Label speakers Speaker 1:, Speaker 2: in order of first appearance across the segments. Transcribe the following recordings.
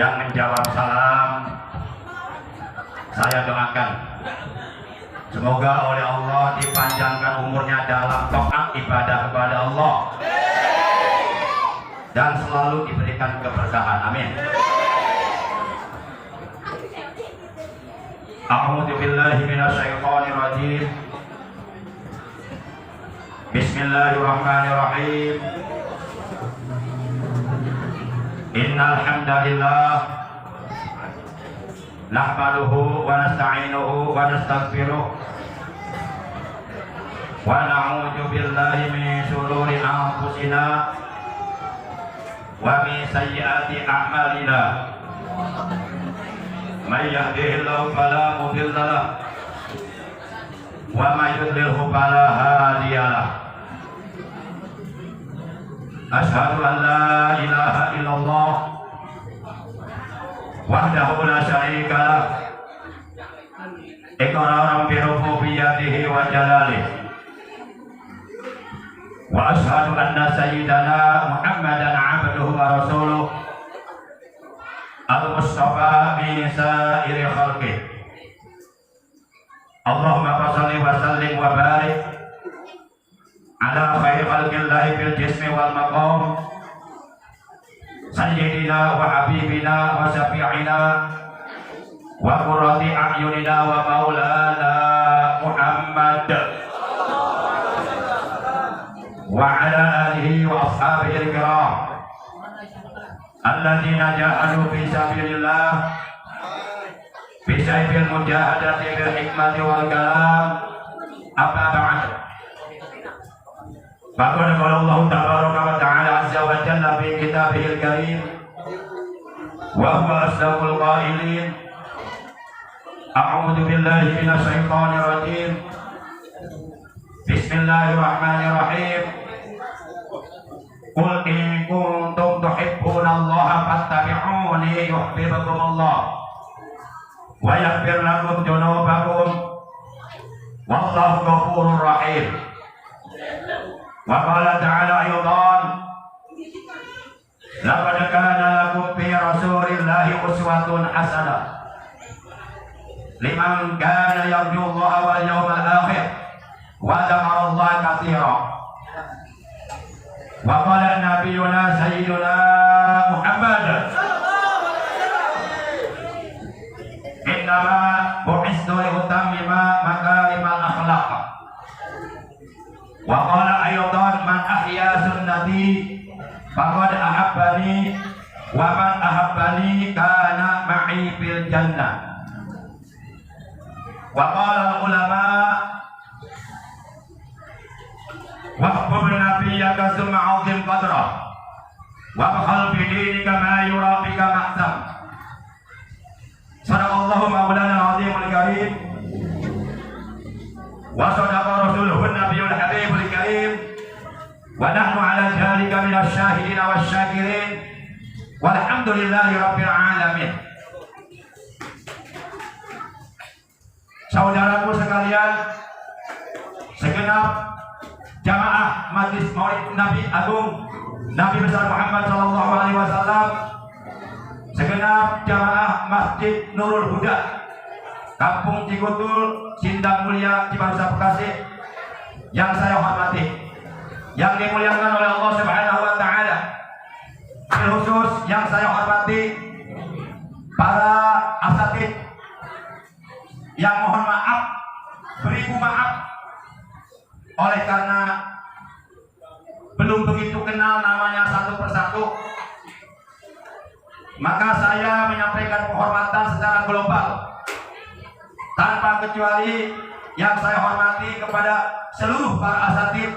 Speaker 1: Yang menjawab salam saya doakan semoga oleh Allah dipanjangkan umurnya dalam taat ibadah kepada Allah dan selalu diberikan keberkahan. Amin. A'udzu billahi minasyaitonir rajim. Bismillahirrahmanirrahim. Innal hamdalillah nahmaduhu wa nasta'inuhu wa nastaghfiruh wa na'udzu billahi min shururi anfusina wa min sayyiati a'malina. May yahdihillahu fala mudilla lahu wa may yudlilhu fala hadiya lahu. Asyhadu an la ilaha illallah wahdahu la syarika lah iqraran bi rububiyyatihi wa jalalihi wa asyhadu anna sayyidana Muhammadan abduhu wa rasuluh al-mustafa min sa'iri khalqih. Allahumma shalli wa sallim wa barik ala khairi khalqillahi fil jismi wal maqam sayyidina wa habibina wa syafi'ina wa qurrati a'yunina wa maulana Muhammad wa ala alihi wa ashabihi al-kiram alladzina jahadu fi sabilillah bi sayfil mujahadati bil hikmati wal kalam. Amma ba'd. Faqala Allah tabaraka wa ta'ala azza wa jalla fi kitabihil karim wa huwa asdaqul qailin. A'udzu billahi minasy syaithanir rajim. Bismillahirrahmanirrahim. Qul in kuntum tuhibbunallaha fattabi'uni yuhibbukumullah wa yaghfir lakum dzunubakum wallahu ghafurur rahim. Wa qala ta'ala aydan laqad kana lakum fi rasulillahi uswatun hasanah liman kana yarjullaha wal yawmal akhir wa dzakara Allaha katsiran. Wa qala nabiyyuna sayyiduna Muhammad innama bu'istu li utammima makarimal akhlaq. Wa qala aydan man ahya sunnati faqad ahabbani wa man ahabbani kana ma'i fil jannah. Wa qala ulama wa hubbun nabiyyaka summa 'azim qadrah wa bakhal bi dinika ma yuraqika mahzam. Sadaqallahu maulana al-'azimul karim wa sadaqa rasuluhu an-nabiyyul habibul karim wa nahnu ala dhalika minasy syahidin wasyakirin walhamdulillahi rabbil alamin. Saudaraku sekalian, segenap jamaah Majelis Maulid Nabi Agung Nabi besar Muhammad sallallahu alaihi wasallam, segenap jamaah Masjid Nurul Huda Kampung Cigutul, Sindang Mulia, Cibangsa, Bekasi yang saya hormati, yang dimuliakan oleh Allah Subhanahu wa taala. Khusus yang saya hormati para asatid yang mohon maaf, beribu maaf oleh karena belum begitu kenal namanya satu persatu, maka saya menyampaikan penghormatan secara global tanpa kecuali yang saya hormati kepada seluruh para asatid,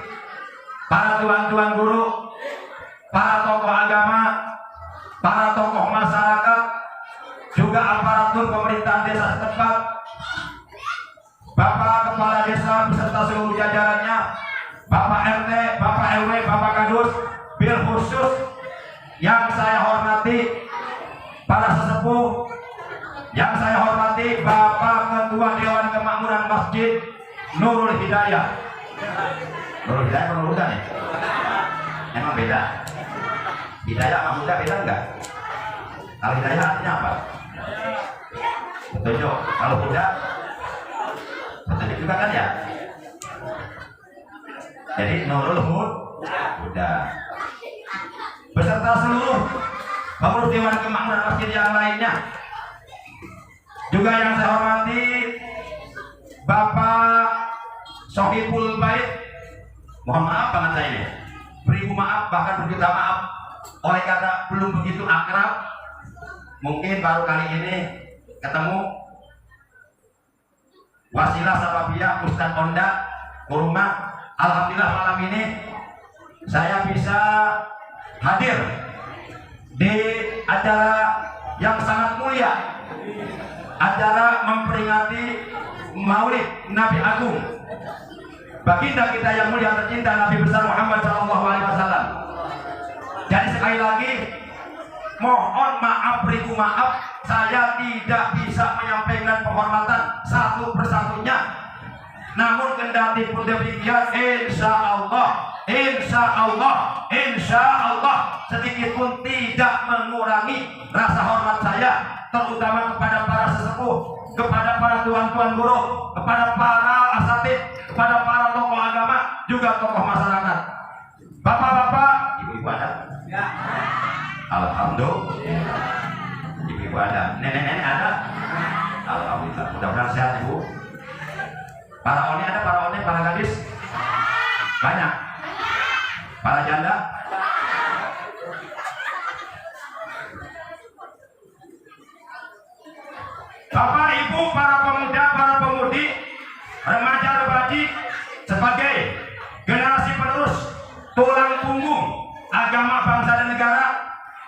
Speaker 1: para tuan-tuan guru, para tokoh agama, para tokoh masyarakat, juga aparatur pemerintahan desa setempat, Bapak Kepala Desa beserta seluruh jajarannya, Bapak RT, Bapak RW, Bapak Kadus, bil khusus yang saya hormati para sesepuh, yang saya hormati Bapak Ketua Dewan Kemakmuran Masjid Nurul Hidayah. Nurul Hidayah Nurul Huda nih? Emang beda? Hidayah sama Huda beda enggak? Al-Hidayah artinya apa? Petunjuk. Kalau Huda, petunjuk juga kan ya? Jadi Nurul Huda beserta seluruh pengurus Dewan Kemakmuran Masjid yang lainnya. Juga yang saya hormati Bapak Sohibul Bait, mohon maaf banget saya ini, beribu maaf, bahkan berjuta maaf oleh karena belum begitu akrab, mungkin baru kali ini ketemu. Wasilah Sababiyah Ustadz Onda Kurma, alhamdulillah malam ini saya bisa hadir di acara yang sangat mulia, acara memperingati Maulid Nabi Agung, baginda kita yang mulia tercinta Nabi besar Muhammad SAW. Jadi sekali lagi mohon maaf, beribu maaf, saya tidak bisa menyampaikan penghormatan satu persatunya. Namun kendati pun demikian, insya Allah sedikit pun tidak mengurangi rasa hormat saya, terutama kepada para sesepuh, kepada para tuan-tuan guru, kepada para asatid, kepada para tokoh agama, juga tokoh masyarakat. Bapak-bapak, ibu-ibu ada? Ya. Alhamdulillah. Ibu-ibu ada, nenek-nenek ada? Alhamdulillah. Mudah-mudahan sehat ibu. Para oni ada, para oni, para gadis? Banyak. Para janda? Bapak, ibu, para pemuda, para pemudi, remaja, remaji, sebagai generasi penerus tulang punggung agama bangsa dan negara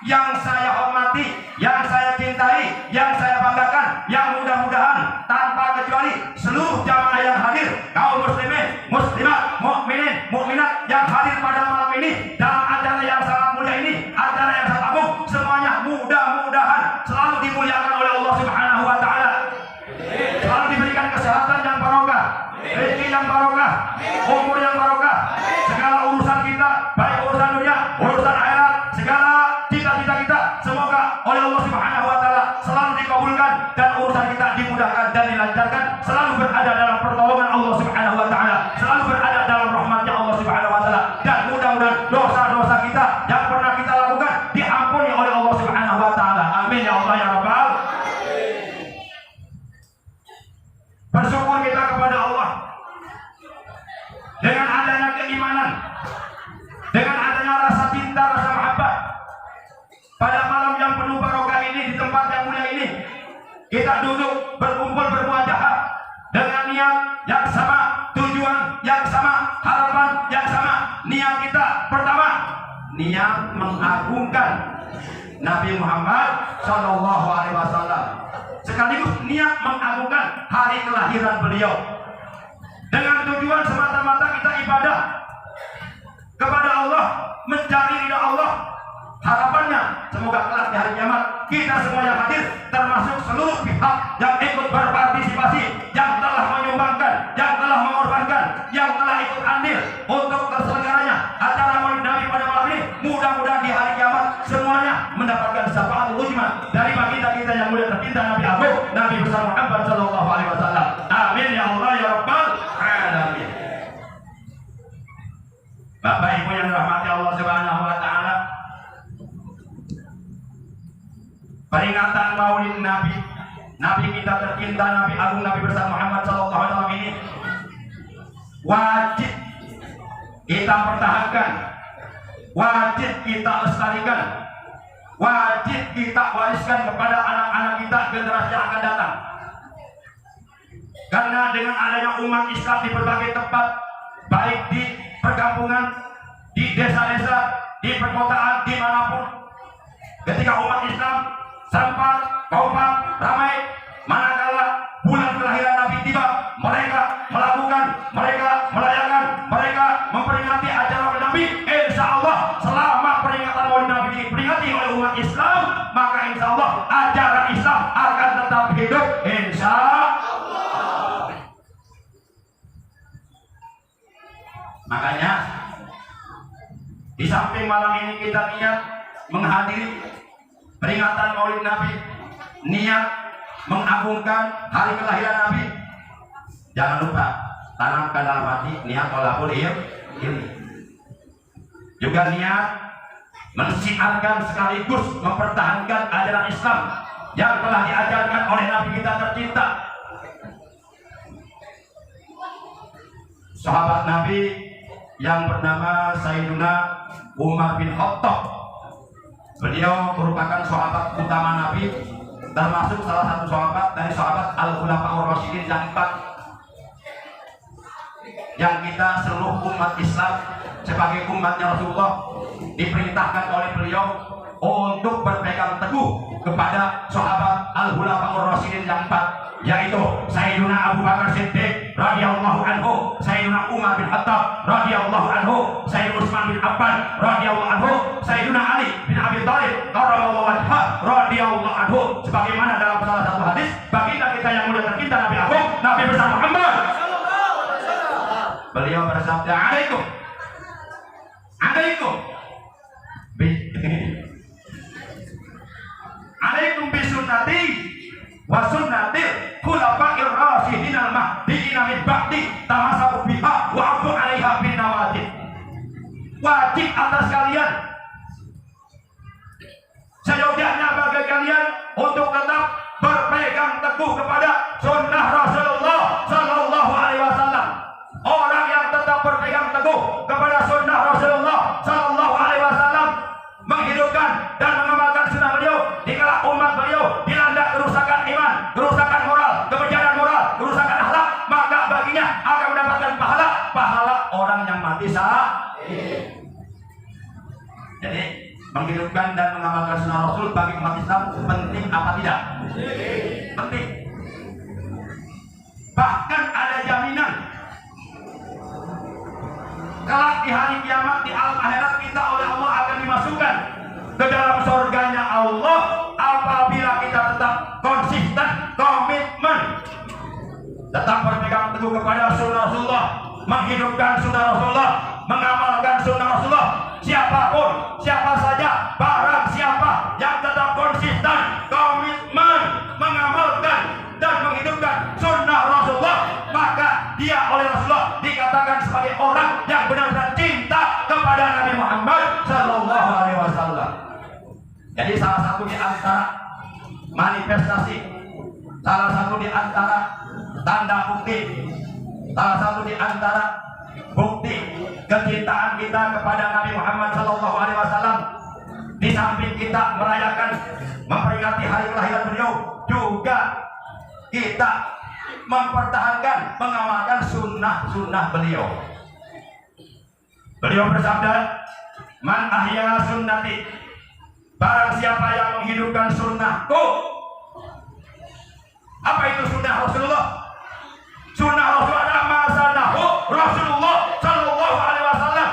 Speaker 1: yang saya hormati, yang saya cintai, yang saya banggakan, yang mudah-mudahan tanpa kecuali seluruh jamaah yang hadir, kaum muslimin, muslimat, mukminin, mukminat yang hadir pada malam ini dalam acara yang sangat mulia ini, acara yang sangat agung, semuanya mudah-mudahan selalu dimuliakan oleh Allah Subhanahu wa taala. Selalu diberikan kesehatan yang barokah, rezeki yang barokah, umur yang barokah, segala urusan kita, baik urusan dunia, urusan akhirat, segala cita-cita kita, semoga oleh Allah Subhanahu wa taala selalu dikabulkan dan urusan kita dimudahkan dan dilancarkan, selalu berada dalam pertolongan Allah Subhanahu wa taala, selalu berada dalam rahmatnya Allah Subhanahu wa taala, dan mudah-mudahan dosa-dosa kita yang pernah kita lakukan diampuni oleh Allah Subhanahu wa taala. Amin ya Allah ya Rabbal. Bersyukur kita kepada Allah dengan adanya keimanan, dengan adanya rasa cinta, rasa mahabbah. Pada malam yang penuh barokah ini, di tempat yang mulia ini, kita duduk berkumpul bermuajahah dengan niat yang sama, tujuan yang sama, harapan yang sama. Niat kita pertama, niat mengagungkan Nabi Muhammad SAW, sekaligus niat mengagungkan hari kelahiran beliau, dengan tujuan semata-mata kita ibadah kepada Allah, mencari ridha Allah. Harapannya semoga kelak di hari kiamat kita semua yang hadir, termasuk seluruh pihak yang ikut berpartisipasi, yang telah menyumbangkan, yang telah mengorbankan, yang telah ikut andil untuk terselenggaranya acara Maulid Nabi pada malam ini, mudah-mudahan di hari kiamat semuanya mendapatkan syafaatul uzma dari baginda kita yang mulia tercinta Nabi Agung, Nabi besar Muhammad SAW. Amin ya Allah ya Rabbal alamin. Bapak Ibu yang dirahmati Allah Subhanahu wa taala, peringatan Maulid Nabi kita tercinta, Nabi Agung, Nabi besar Muhammad SAW ini wajib kita pertahankan, wajib kita lestarikan, wajib kita wariskan kepada anak-anak kita, generasi yang akan datang. Karena dengan adanya umat Islam di berbagai tempat, baik di perkampungan, di desa-desa, di perkotaan, dimanapun, ketika umat Islam sempat, kompak, ramai, manakala bulan kelahiran Nabi tiba, mereka melakukan, mereka merayakan, mereka memperingati acara Maulid Nabi. Insya Allah selama peringatan Maulid Nabi diperingati oleh umat Islam, maka insya Allah ajaran Islam akan tetap hidup. Insya Allah. Makanya di samping malam ini kita niat menghadiri peringatan Maulid Nabi, niat mengagungkan hari kelahiran Nabi. Jangan lupa tanamkan dalam hati niat tolabul ilmi. Juga niat mensiarkan sekaligus mempertahankan ajaran Islam yang telah diajarkan oleh Nabi kita tercinta. Sahabat Nabi yang bernama Sayyiduna Umar bin Khattab, beliau merupakan sahabat utama Nabi, termasuk salah satu sahabat dari sahabat Al-Khulafaur Rasyidin yang 4, yang kita seluruh umat Islam sebagai umatnya Rasulullah diperintahkan oleh beliau untuk berpegang teguh kepada sahabat Al-Khulafaur Rasyidin yang 4, yaitu Sayyiduna Abu Bakar Siddiq radhiyallahu anhu, Sayyiduna Umar bin Khattab radhiyallahu anhu, Sayyiduna Utsman bin Affan radhiyallahu anhu, Sayyiduna Ali bin Abi Thalib karramallahu wajhah radhiyallahu anhu. Sebagaimana dalam salah satu hadis, baginda kita yang mulia tercinta Nabi Agung Nabi besar Muhammad, beliau bersabda, alaikum bi sunnati wa sunnatil khulafa'ir rasyidin al-mahdiyyin min ba'di tamassaku biha wa 'addu 'alaiha bin nawajid. Wajib atas kalian, seyogyanya bagi kalian untuk tetap berpegang teguh kepada sunnah Rasulullah sallallahu alaihi wasallam. Orang yang tetap berpegang teguh kepada sunnah Rasulullah sallallahu alaihi wasallam, menghidupkan dan mengamalkan sunnah beliau di kala umat beliau dilanda kerusakan iman, kerusakan moral, kebencian moral, kerusakan akhlak, maka baginya akan mendapatkan pahala orang yang mati syahid. Jadi menghidupkan dan mengamalkan sunnah Rasul bagi umat Islam penting apa tidak? Penting. Bahkan ada jaminan kelak di hari kiamat di alam akhirat kita oleh Allah akan dimasukkan ke dalam surganya Allah apabila kita tetap konsisten, komitmen, tetap berpegang teguh kepada sunnah Rasulullah, menghidupkan sunnah Rasulullah, mengamalkan sunnah Rasulullah. Siapapun, siapa saja, barang siapa yang tetap konsisten, komitmen, mengamalkan dan menghidupkan sunnah Rasulullah, maka dia oleh Rasulullah dikatakan sebagai orang yang benar-benar cinta kepada Nabi Muhammad sallallahu alaihi wasallam. Jadi salah satu di antara manifestasi, salah satu di antara tanda bukti, salah satu di antara bukti kecintaan kita kepada Nabi Muhammad sallallahu alaihi wasallam, di samping kita merayakan memperingati hari kelahiran beliau, juga kita mempertahankan, mengamalkan sunnah beliau. Beliau bersabda, man ahya sunnati, barang siapa yang menghidupkan sunnahku. Apa itu sunnah Rasulullah? Sunnah Rasulullah adalah masanahu Rasulullah sallallahu alaihi wasallam.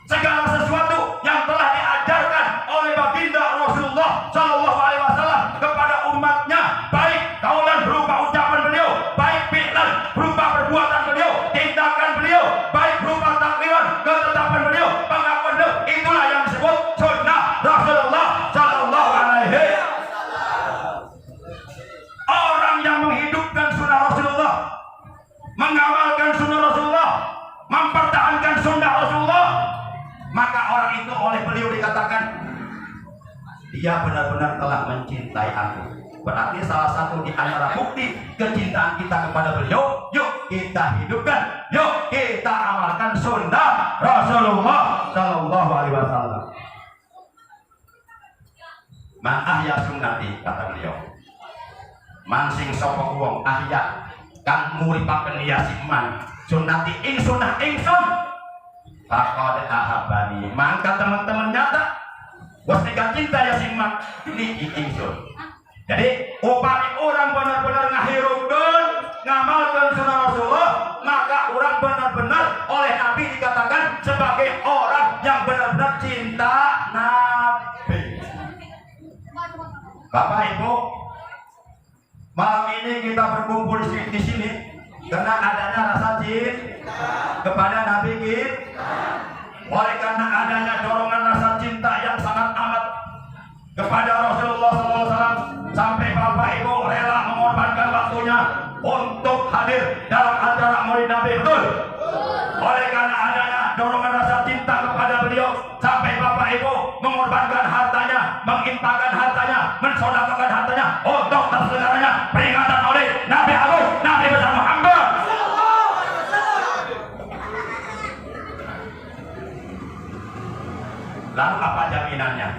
Speaker 1: Segala sesuatu yang telah diajarkan oleh baginda Rasulullah sallallahu alaihi wasallam kepada umatnya, baik kaulan berupa ucapan beliau, baik fi'lan berupa perbuatan beliau, tindakan beliau, baik berupa takliran, ketetapan beliau, pengakuan beliau, itulah yang disebut sunnah Rasulullah sallallahu alaihi wasallam. Orang yang menghidupkan sunnah Rasulullah, mengamalkan sunnah Rasulullah, mempertahankan sunnah Rasulullah, maka orang itu oleh beliau dikatakan dia benar-benar telah mencintai aku. Berarti salah satu di antara bukti kecintaan kita kepada beliau, yuk kita hidupkan, yuk kita amalkan sunnah Rasulullah sallallahu alaihi wasallam. Man ahya sunnati, kata beliau, man sing sapa wong ahya kang nguripaken ya siman sunnati ing sunnah ingsun faqad ahabani, maka teman-teman nyata bos cinta ya siman ini ingsun. Jadi upami orang benar-benar ngahirupkan, ngamalkan sunnah Rasulullah, maka orang benar-benar oleh Nabi dikatakan sebagai orang yang benar-benar cinta Nabi. Bapak Ibu, malam ini kita berkumpul di sini karena adanya rasa cinta kepada Nabi kita. Oleh karena adanya dorongan rasa cinta yang sangat amat kepada Rasul cinta kepada beliau sampai Bapak Ibu mengorbankan hartanya, menginfakkan hartanya, mensedekahkan hartanya untuk terselenggaranya peringatan Maulid Nabi Agung Nabi besar Muhammad. Lalu apa jaminannya?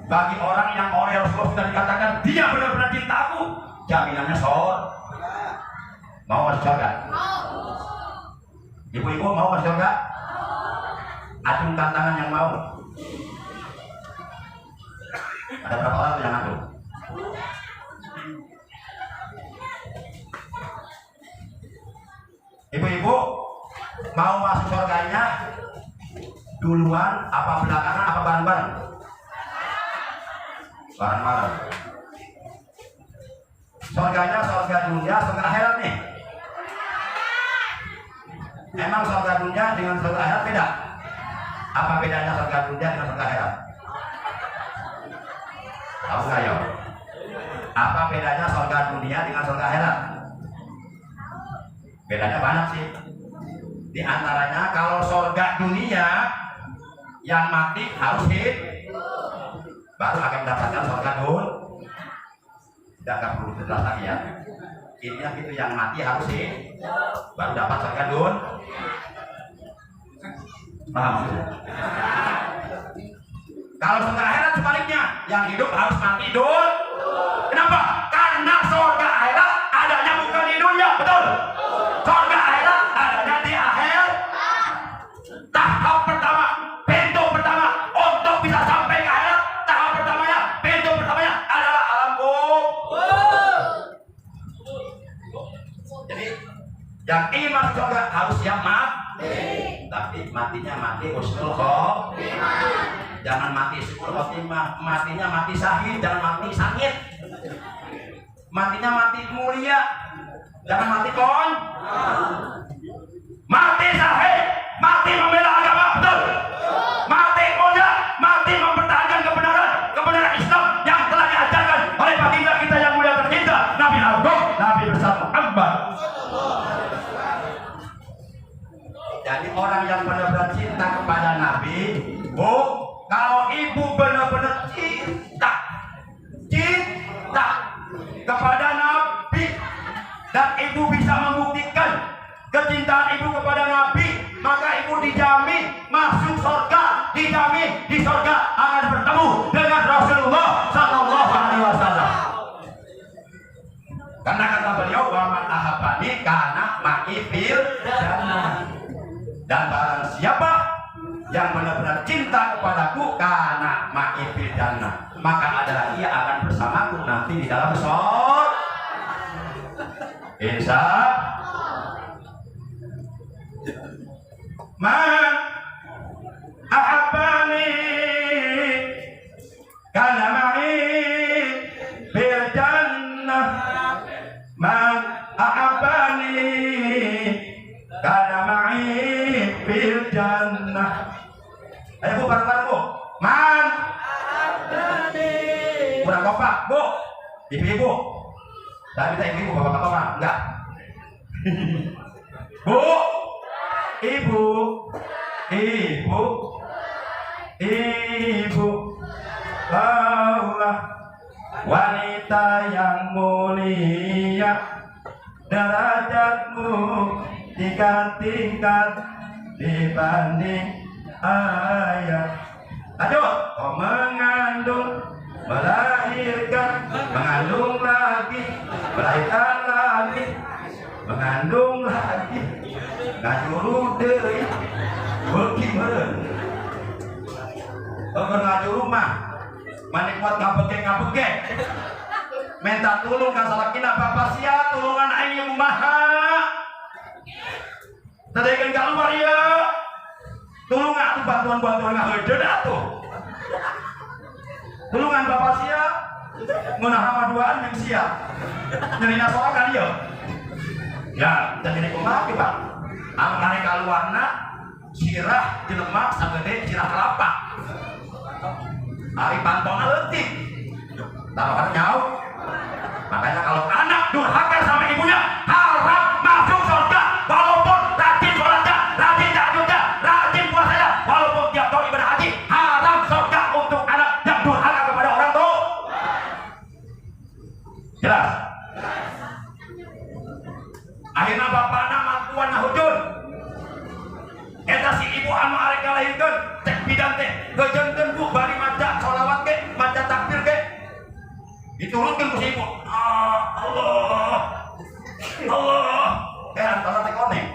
Speaker 1: Bagi orang yang oleh Rasulullah sudah dikatakan dia benar-benar cinta aku, jaminannya mau masuk surga. Ibu-ibu mau masuk surga? Acungkan tangan yang mau. Ada berapa orang yang acung? Ibu-ibu mau masuk surganya duluan apa belakangan apa bareng-bareng? Bareng-bareng. Surganya surga dunia, surga akhirat nih. Emang surga dunia dengan surga akhirat beda? Apa bedanya surga dunia dengan surga akhirat? Tahu nggak ya? Apa bedanya surga dunia dengan surga akhirat? Bedanya banyak sih. Di antaranya kalau surga dunia yang mati harus hidup baru akan mendapatkan surga dunia. Tidak perlu jelas lagi ya. Intinya itu yang mati harus hidup baru dapat surga dunia. Paham? Kalau surga akhirat sebaliknya, yang hidup harus mati dulu. Kenapa? Karena surga akhirat adanya bukan di dunia, betul? Surga akhirat adanya di akhir. Tahap pertama, pintu pertama untuk bisa sampai ke akhirat. Tahap pertamanya, pintu pertamanya adalah alam kubur. Jadi, yang ingin masuk surga harus siap mati. Tapi matinya mati husnul khotimah. Jangan mati husnul khotimah, matinya mati syahid, jangan mati sakit. Matinya mati mulia, jangan mati kon. Mati syahid, mati membela agama, betul. Mati mulia, mati mempertahankan kebenaran Islam yang telah diajarkan oleh baginda kita yang mulia tercinta Nabi Agung Nabi besar Muhammad. Jadi orang yang benar-benar cinta kepada Nabi, Bu, kalau ibu benar-benar cinta kepada Nabi dan ibu bisa membuktikan kecintaan ibu kepada Nabi, maka ibu dijamin masuk surga, dijamin di surga akan bertemu dengan Rasulullah Sallallahu Alaihi Wasallam. Karena kata beliau, wa man ahabbani kana ma'i fil jannah. Dan barang siapa yang benar-benar cinta kepadaku karena ma'i fil jannah, maka adalah ia akan bersamaku nanti di dalam surga. Insya man ahabbani kana ma'i fil jannah, man ahabbani kana ma'i fil jannah. Ayo Bu, bareng-bareng Bu. Man ahabbani. Kurang kompak Bu. Ibu-ibu. Saya minta ibu bapak-bapak enggak. Bu. Ibu. Allah wanita yang mulia, derajatmu tingkat-tingkat dibanding ayat. Ayo, kau mengandung, melahirkan, mengandung lagi, melahirkan lagi, mengandung lagi, ngajuru deui, beuki meureun. Keur ngajuru mah, manikmat ngabege-ngabege. Minta tulung ka salakina bapak sia, tulungan aing kumaha. Tadikeun keluar ya. Tulungan atuh bantuan-bantuan ngaheudeun atuh. Tulungan bapak sia, ngeunah maduaan jeung sia. Nyerina sorangan ieu. Ya, jadi kumaha Pak? Angkane kaluarna sirah jelema sagede sirah kelapa. Ari pantona leutik. Taruhan nyawa. Makanya kalau anak durhaka sama ibunya harap masuk surga walaupun rajin sholatnya, rajin tahajudnya, rajin puasanya, ngalahirkeun cek bidan teh ngeujeunkeun Bu bari maca sholawat ge maca takbir ge diturunkeun ku si ibu. Allah Allah antara teh koneng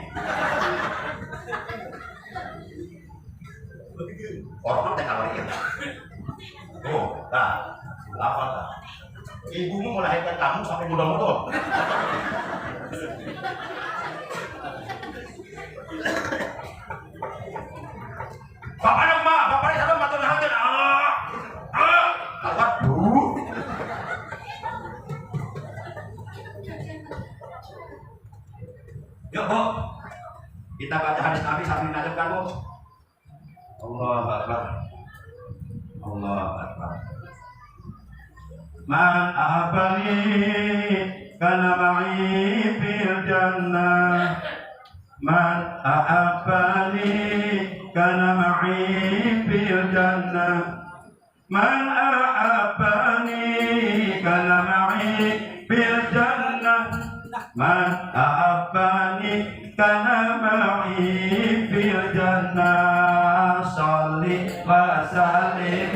Speaker 1: orang teh kalau ieu apa dah ibumu melahirkan kamu sampai muda-muda. Bapak dong mak, bapak ini sama matur nuhun. Awat bu. Yuk bu, kita baca hadis Nabi sambil menajamkan bu. Allah Akbar, Allah Akbar. Man ahabani kana ma'i fil jannah. Man ahabani kana ma'i fil jannah. Man ahabani kana ma'i fil jannah. Man ahabani kana ma'i fil jannah. Sholli wa sallim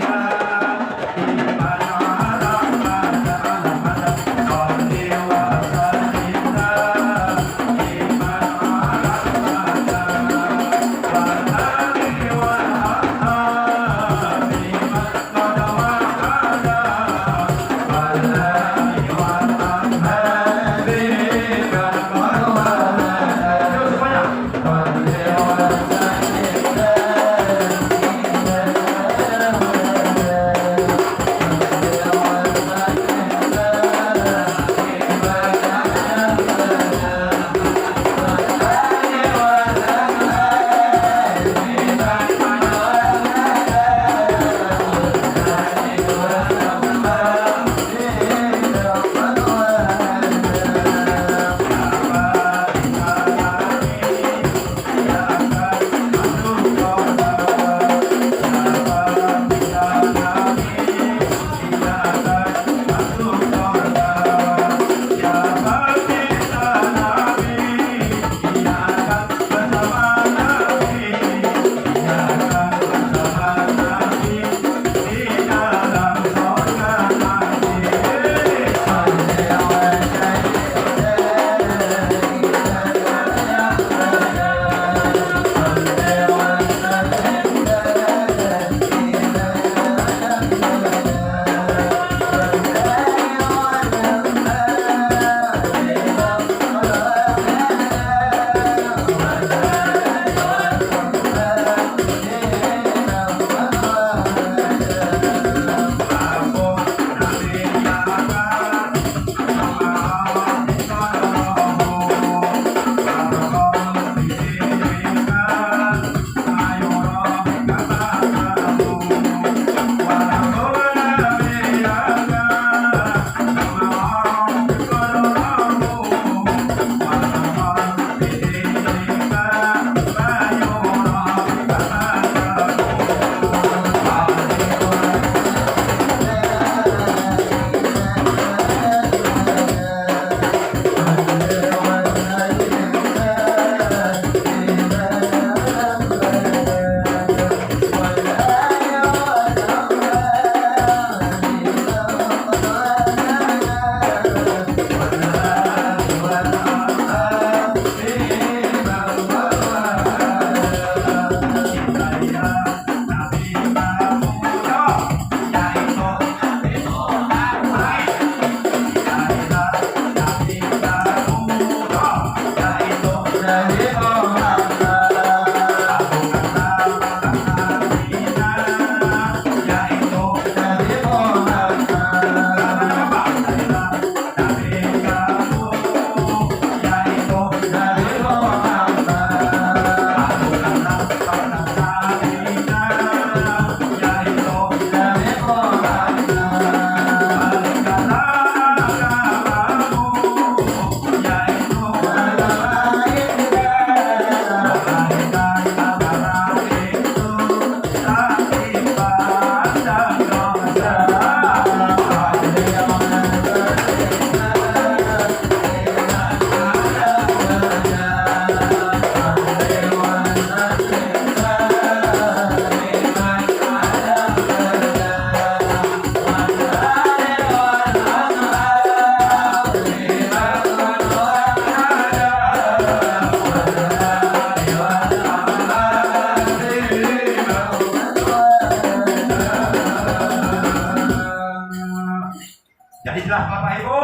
Speaker 1: jelas Bapak Ibu,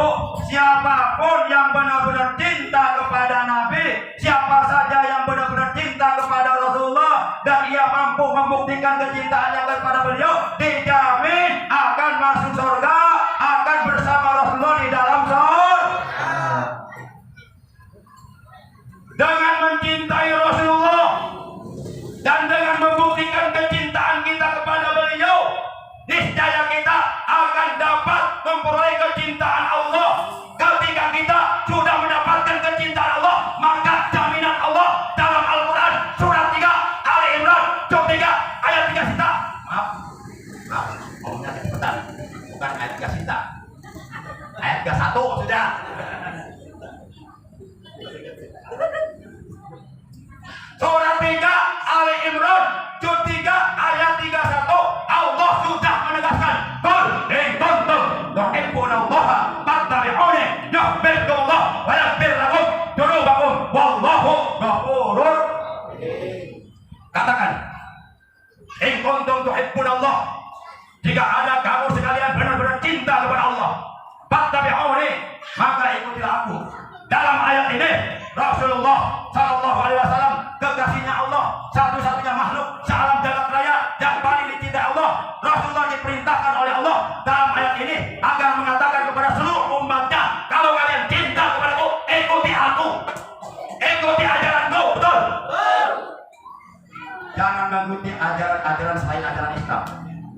Speaker 1: siapapun yang benar-benar cinta kepada Nabi, siapa saja yang benar-benar cinta kepada Rasulullah dan ia mampu membuktikan kecintaannya kepada beliau, dijamin akan masuk surga, akan bersama Rasulullah di dalam surga. Dengan mencintai Rasulullah dan dengan membuktikan kecintaan kita kepada beliau, niscaya kita akan dapat memperoleh kecintaan Allah. Ketika kita sudah mendapatkan kecintaan Allah, maka jaminan Allah dalam Al-Quran surat 3 Ali Imran juz 3 ayat 3 sita. Maaf, ngomongnya cepetan, bukan ayat 3 sita, ayat 31 sudah. Surat 3 Ali Imran juz 3 ayat 31, Allah sudah menegaskan, qul in kuntum tuhibbunallaha fattabi'uni yuhibbukumullah wa yaghfir lakum dzunubakum wallahu ghafurur. Katakan, in kuntum tuhibbunallah, jika ada kamu sekalian benar-benar cinta kepada Allah, fattabi'uni, maka ikutilah aku. Dalam ayat ini Rasulullah sallallahu alaihi wasallam, kekasihnya Allah, satu-satunya makhluk sealam jagat raya yang paling dicintai Allah, Rasulullah diperintahkan oleh Allah dalam ayat ini agar mengatakan kepada seluruh umatnya, kalau kalian cinta kepadaku, ikuti aku, ikuti ajaranku. Betul? Jangan mengikuti ajaran-ajaran selain ajaran Islam,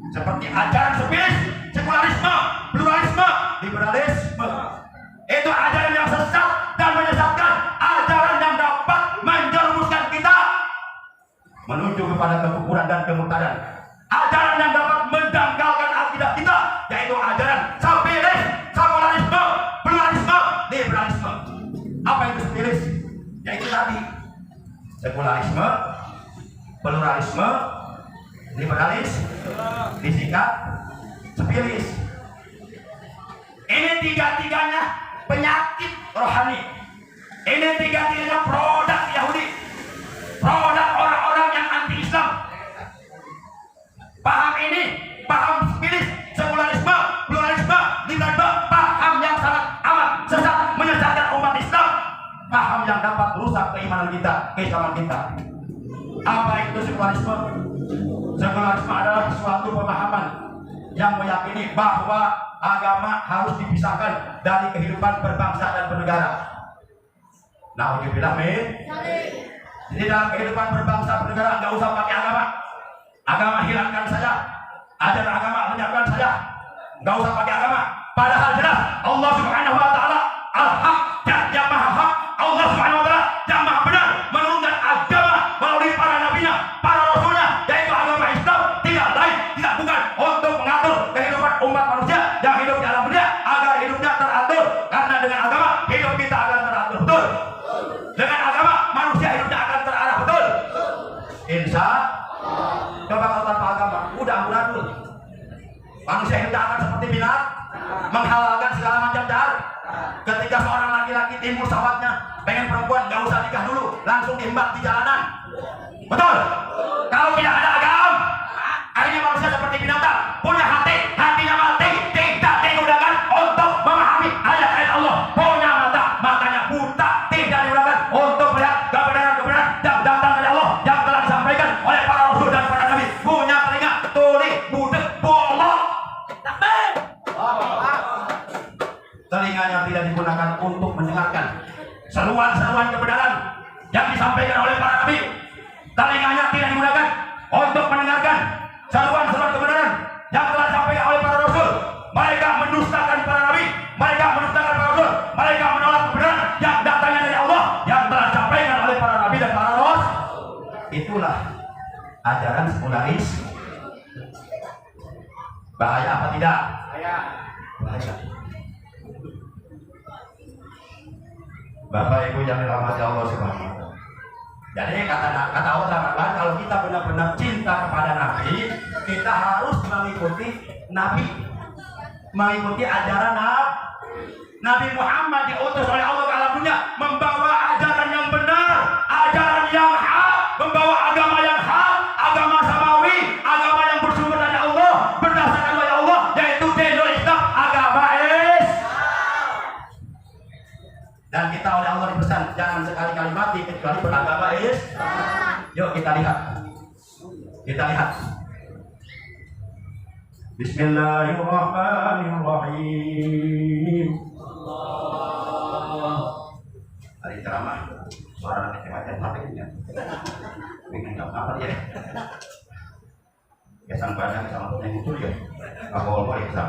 Speaker 1: seperti ajaran sepis, sekularisme, pluralisme, liberalisme. Itu ajaran yang sesat dan menyesatkan, ajaran yang dapat menjerumuskan kita menuju kepada kekufuran dan kemurtadan, ajaran yang dapat mendangkalkan akidah kita, yaitu ajaran sepilis, sekularisme, pluralisme, liberalisme. Apa itu sepilis? Yaitu tadi sekularisme, pluralisme, liberalis, disingkat sepilis. Ini tiga-tiganya penyakit rohani. Ini tiga-tiganya produk Yahudi, produk orang-orang yang anti Islam. Paham ini, paham spirit, sekularisme, pluralisme, liberalisme, paham yang sangat amat sesat, menyesatkan umat Islam, paham yang dapat merusak keimanan kita, keislaman kita. Apa itu sekularisme? Sekularisme adalah suatu pemahaman yang meyakini bahwa agama harus dipisahkan dari kehidupan berbangsa dan bernegara. Nauzubillah min. Jadi dalam kehidupan berbangsa bernegara nggak usah pakai agama. Agama hilangkan saja, ajaran agama lenyapkan saja, nggak usah pakai agama. Padahal jelas Allah Subhanahu Wa Taala al-haq, yang maha hak. Allah Subhanahu Wa Taala yang maha benar menurunkan agama melalui para nabinya, para rasulnya, yaitu agama Islam, tidak lain, tidak bukan untuk mengatur kehidupan umat manusia yang hidup di alam dunia agar hidupnya teratur. Karena dengan agama hidup kita akan teratur, betul. Dengan agama manusia hidupnya akan terarah, betul. Insya coba kalau tanpa agama udah amburadul, manusia hidupnya akan seperti binat, menghalalkan segala macam cara. Ketika seorang laki-laki timbul syahwatnya pengen perempuan, nggak usah nikah dulu, langsung diembak di jalanan, betul. Kalau tidak ada agama, akhirnya manusia seperti binatang, punya hati, hatinya mati, tidak digunakan untuk memahami ayat-ayat Allah, punya mata, matanya buta, tidak digunakan untuk melihat kebenaran-kebenaran yang datang dari Allah yang telah disampaikan oleh para rasul dan para nabi, punya telinga tuli, budek, bolong, telinganya tidak digunakan untuk mendengarkan seruan-seruan kebenaran yang disampaikan oleh para nabi, telinganya tidak digunakan untuk mendengarkan seruan-seruan kebenaran yang telah disampaikan oleh para rasul. Mereka mendustakan para nabi, mereka mendustakan para rasul, mereka menolak kebenaran yang datangnya dari Allah yang telah disampaikan oleh para nabi dan para rasul. Itulah ajaran sekularis. Bahaya apa tidak? Bahaya. Bapak Ibu yang dirahmati Allah Subhanahu wa Ta'ala. Jadi kata ulama, kalau kita benar-benar cinta kepada Nabi, kita harus mengikuti Nabi, mengikuti ajaran Nabi Muhammad, diutus oleh Allah ke alam dunia membawa ajaran yang benar, ajaran yang hak, membawa agama yang hak, agama samawi, agama yang bersumber dari Allah, berdasarkan oleh Allah, yaitu dinul Islam, agama Islam. Kita lihat. Bismillahirrahmanirrahim. Hari ceramah suara nanti macam apa ini? Pengen apa dia? Kesan banyak sama yang muncul ya. Kalau mau ya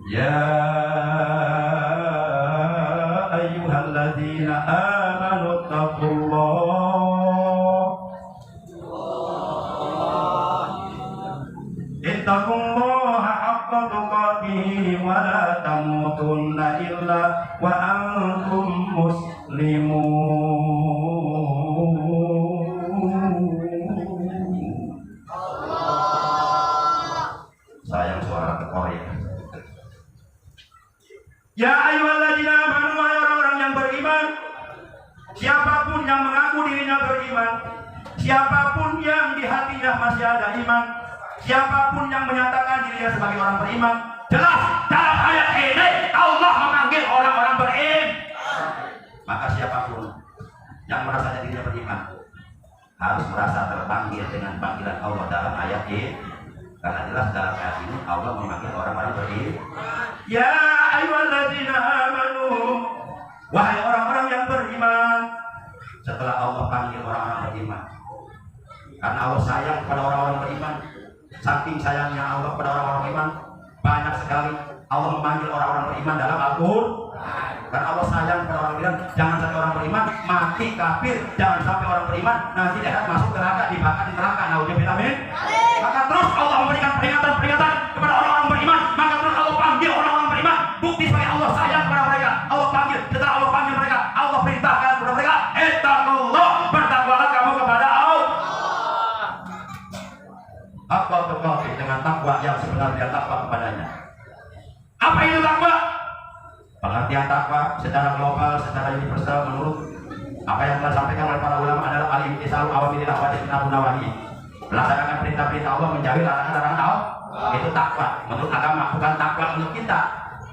Speaker 1: Ya ayyuhalladzina amanu ittaqullaha haqqa tuqatih wa la tamutunna illa wa antum muslimun. Sayang suara Korea. Ya ayyuhalladzina amanu, wahai orang-orang yang beriman, siapapun yang mengaku dirinya beriman, siapapun yang di hatinya masih ada iman, siapapun yang menyatakan dirinya sebagai orang beriman, jelas dalam ayat ini Allah memanggil orang-orang beriman. Maka siapapun yang merasa dirinya beriman harus merasa terpanggil dengan panggilan Allah dalam ayat ini, karena jelas dalam ayat ini Allah memanggil orang-orang beriman. Ya ayyuhalladzina amanu, wahai orang-orang yang beriman. Setelah Allah panggil orang-orang beriman, karena Allah sayang kepada orang-orang beriman, saking sayangnya Allah kepada orang-orang beriman, banyak sekali Allah memanggil orang-orang beriman dalam Al-Qur'an. Karena Allah sayang kepada orang beriman, jangan sampai orang beriman mati kafir, jangan sampai orang beriman nanti dia masuk neraka, dibakar di neraka. Naudzubillah min. Maka terus Allah memberikan peringatan-peringatan kepada orang-orang beriman, maka terus Allah panggil orang-orang beriman. Bukti sebagai Allah sayang kepada mereka, Allah panggil. Setelah Allah panggil mereka, Allah perintahkan kepada mereka, ittaqullah, bertakwalah kamu kepada Allah. Haqqa tuqatih, dengan takwa yang sebenarnya takwa kepadanya. Apa itu takwa? Pengertian takwa secara global, secara universal menurut apa yang telah disampaikan oleh para ulama adalah al-imtisalu awamirillah wa ijtinabu nawahi. Melaksanakan perintah-perintah Allah, menjauhi larangan-larangan Allah. Itu takwa menurut agama, bukan takwa menurut kita.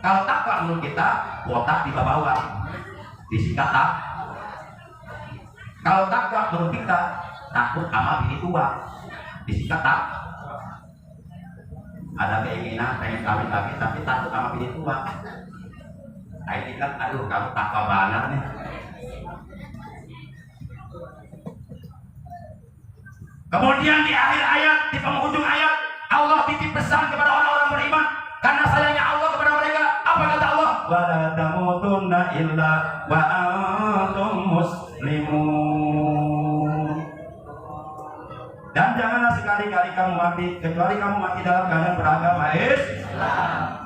Speaker 1: Kalau takwa menurut kita, botak di bawah, disingkat tak. Kalau takwa menurut kita, takut sama bini tua, disingkat tak. Ada keinginan pengen kawin lagi tapi takut sama bini tua. Nah ini kan, aduh kamu takwa banget nih. Kemudian di akhir ayat, di penghujung ayat, Allah titip pesan kepada orang-orang beriman. Karena sayangnya Allah kepada mereka, apa kata Allah? Wa la tamutunna illa wa antum muslimun. Dan janganlah sekali-kali kamu mati kecuali kamu mati dalam keadaan beragama Islam.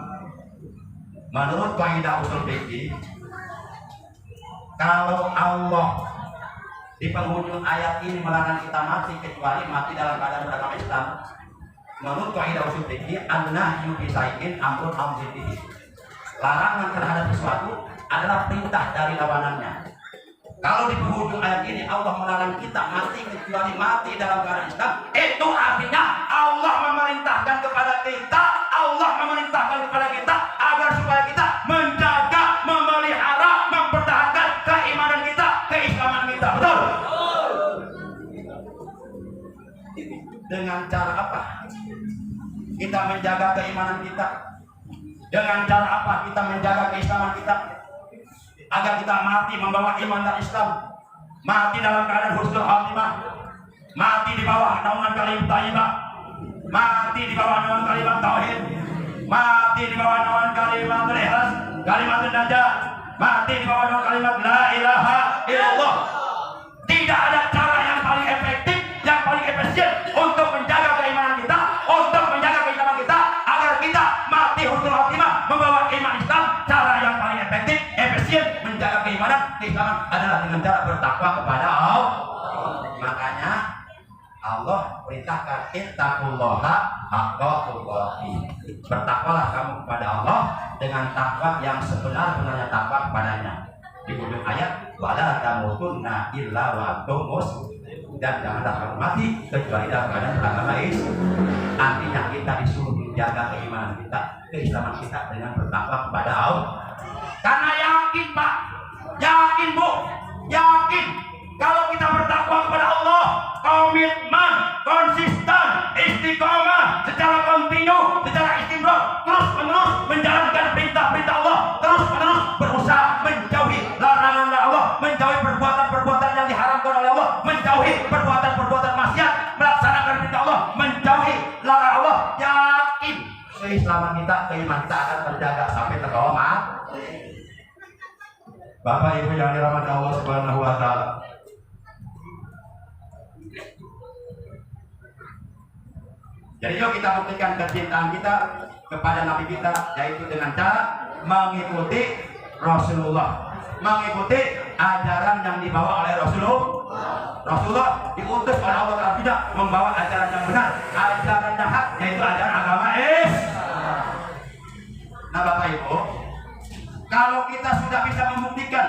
Speaker 1: Menurut kaidah usul fikih, kalau Allah di penghujung ayat ini melarang kita mati kecuali mati dalam keadaan beragama Islam, menurut kaidah usul fikih, an-nahyu bi syai'in amrun amrun. Larangan terhadap sesuatu adalah perintah dari lawanannya. Kalau di penghujung ayat ini Allah melarang kita mati kecuali mati dalam keadaan Islam, itu artinya Allah memerintahkan kepada kita, Allah memerintahkan kepada kita agar supaya kita menjaga, memelihara, mempertahankan keimanan kita, keislaman kita. Betul? Dengan cara apa kita menjaga keimanan kita? Dengan cara apa kita menjaga keislaman kita? Agar kita mati membawa iman dan Islam, mati dalam keadaan husnul khatimah, mati di bawah naungan kalimat thayyibah, mati di bawah naungan kalimat tauhid, mati di bawah naungan kalimat ikhlas, kalimat najah, mati di bawah naungan kalimat la ilaha illallah. Tidak ada cara yang paling efektif, yang paling efisien untuk menjaga keimanan kita, untuk menjaga keislaman kita, agar kita mati husnul khatimah membawa iman Islam. Cara yang paling efektif, efisien menjaga keimanan, keislaman adalah dengan cara bertakwa kepada Allah. Makanya Allah perintahkan ittaqullaha haqqa tuqatih. Bertakwalah kamu kepada Allah dengan takwa yang sebenar-benarnya takwa kepadanya. Di ujung ayat, wala tamutunna illa wa antum muslimun. Dan janganlah kamu mati kecuali dalam keadaan beragama Islam. Artinya kita disuruh menjaga keimanan kita, keislaman kita dengan bertakwa kepada Allah. Karena yakin Pak, yakin Bu, yakin perbuatan-perbuatan yang diharamkan oleh Allah, menjauhi perbuatan-perbuatan maksiat, melaksanakan perintah Allah, menjauhi larangan Allah. Yakin keislaman kita, keimanan kita akan terjaga sampai terbawa mati. Bapak Ibu yang dirahmati Allah Subhanahu wa taala. Jadi yuk kita buktikan kecintaan kita kepada Nabi kita, yaitu dengan cara mengikuti Rasulullah, mengikuti ajaran yang dibawa oleh Rasulullah diutus oleh Allah Ta'ala, tidak membawa ajaran yang benar, ajaran yang hak, yaitu ajaran agama Islam. Nah Bapak Ibu, kalau kita sudah bisa membuktikan,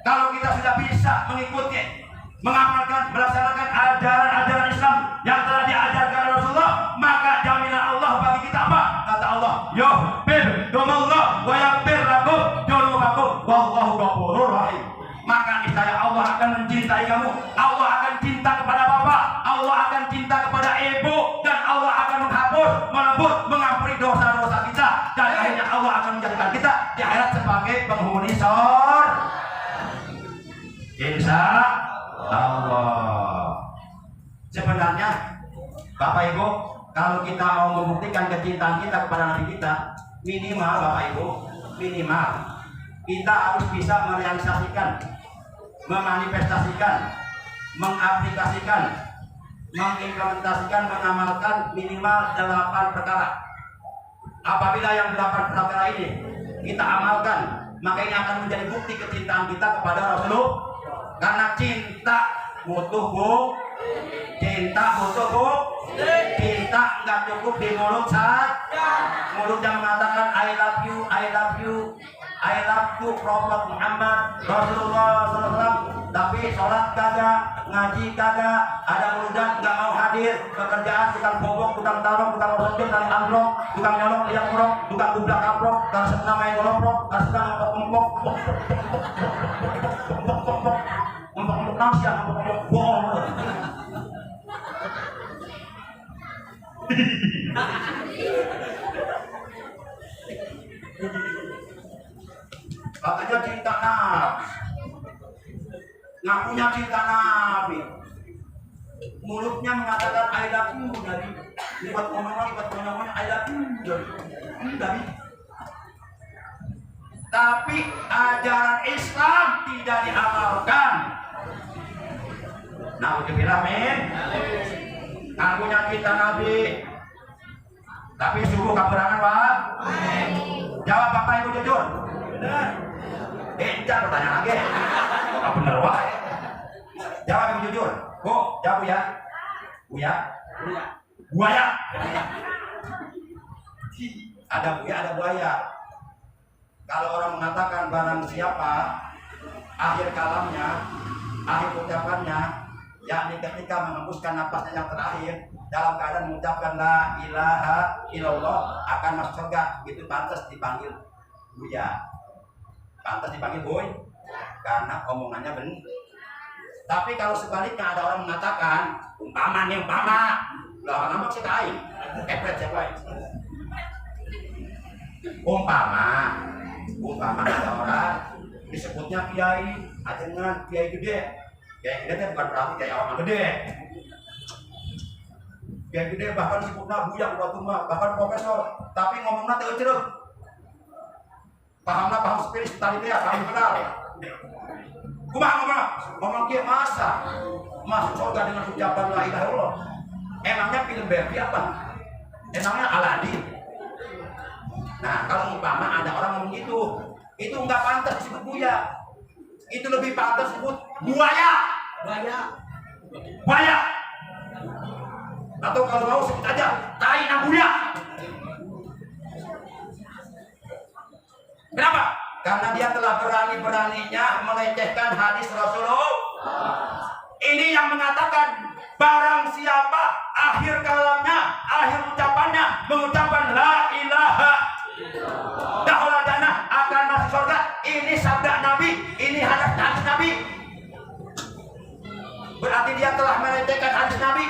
Speaker 1: kalau kita sudah bisa mengikuti, mengamalkan, melaksanakan ajaran-ajaran Islam yang telah diajarkan Rasulullah, maka jaminan Allah bagi kita apa? Kata Allah, yuhibbukumullah wa yaghfir lakum dzunubakum wallahu ghafurur rahim. Maka niscaya Allah akan mencintai kamu, Allah akan cinta kepada bapak, Allah akan cinta kepada ibu, dan Allah akan menghapus, menebus, mengampuni dosa-dosa kita, dan akhirnya Allah akan menjadikan kita di akhirat sebagai penghuni surga. Insya Allah. Sebenarnya Bapak Ibu, kalau kita mau membuktikan kecintaan kita kepada Nabi kita, minimal Bapak Ibu, minimal kita harus bisa merealisasikan, memanifestasikan, mengaplikasikan, mengimplementasikan, mengamalkan minimal 8 perkara. Apabila yang 8 perkara ini kita amalkan, maka ini akan menjadi bukti kecintaan kita kepada Rasulullah. Karena cinta butuh cinta nggak cukup di mulut saja. Mulut yang mengatakan I love you, I love you, I love you Prophet Muhammad Rasulullah SAW, tapi sholat kagak, ngaji kagak, ada urusan nggak mau hadir, pekerjaan tukang bobok, tukang tarung, tukang rotin, tali ambrok, tukang nyolong, liang murok, tukang gublak ambrok, kalau senang main golomprok, kalau senang empok-empok, nasihat, bohong. Katanya cinta Nabi, ngakunya cinta Nabi, mulutnya mengatakan I love you Nabi, lewat ngomong-ngomong I love you Nabi. Tapi ajaran Islam tidak diamalkan. Nauzubillah min. Ngakunya cinta Nabi, tapi sungguh kaperangan Pak. Jawab Bapak Ibu jujur. Benar. Jangan bertanya lagi. Kok bener Pak? Jawab Ibu jujur. Jawab ya. Buaya. Ada buaya, ada buaya. Kalau orang mengatakan barang siapa akhir kalamnya, akhir ucapannya, yakni ketika mengembuskan napasnya yang terakhir dalam keadaan mengucapkan la ilaha illallah, akan masuk surga. Itu pantas dipanggil buaya, pantas dipanggil boy, karena omongannya benar. Tapi kalau sebaliknya ada orang mengatakan umpama, lah nama sih kain kepret siapa ini? Umpama ada orang disebutnya kiai, ajengan kiai gede. Kiai gede bukan berarti kiai orang gede. Kiai gede bahkan disebutnya buyang waktu mah, bahkan profesor, tapi ngomongnya teu cereuh. Paham spiritualitas ya, paham kenal. Kumaha ngomong kieu masa masuk surga dengan ucapan la ilaha illallah. Emangnya film Barbie apa? Emangnya Aladin? Nah, kalau umpama ada orang ngomong gitu, itu nggak pantas disebut buaya. Itu lebih pantas disebut buaya. Atau kalau mau sebut aja tai nabuya. Kenapa? Karena dia telah berani-beraninya melecehkan hadis Rasulullah. Ini yang mengatakan barang siapa akhir kalamnya, akhir ucapannya mengucapkan la ilaha dakhala jannah, akan masuk surga. Ini sabda Nabi, ini hadis Nabi. Berarti dia telah melecehkan hadis Nabi.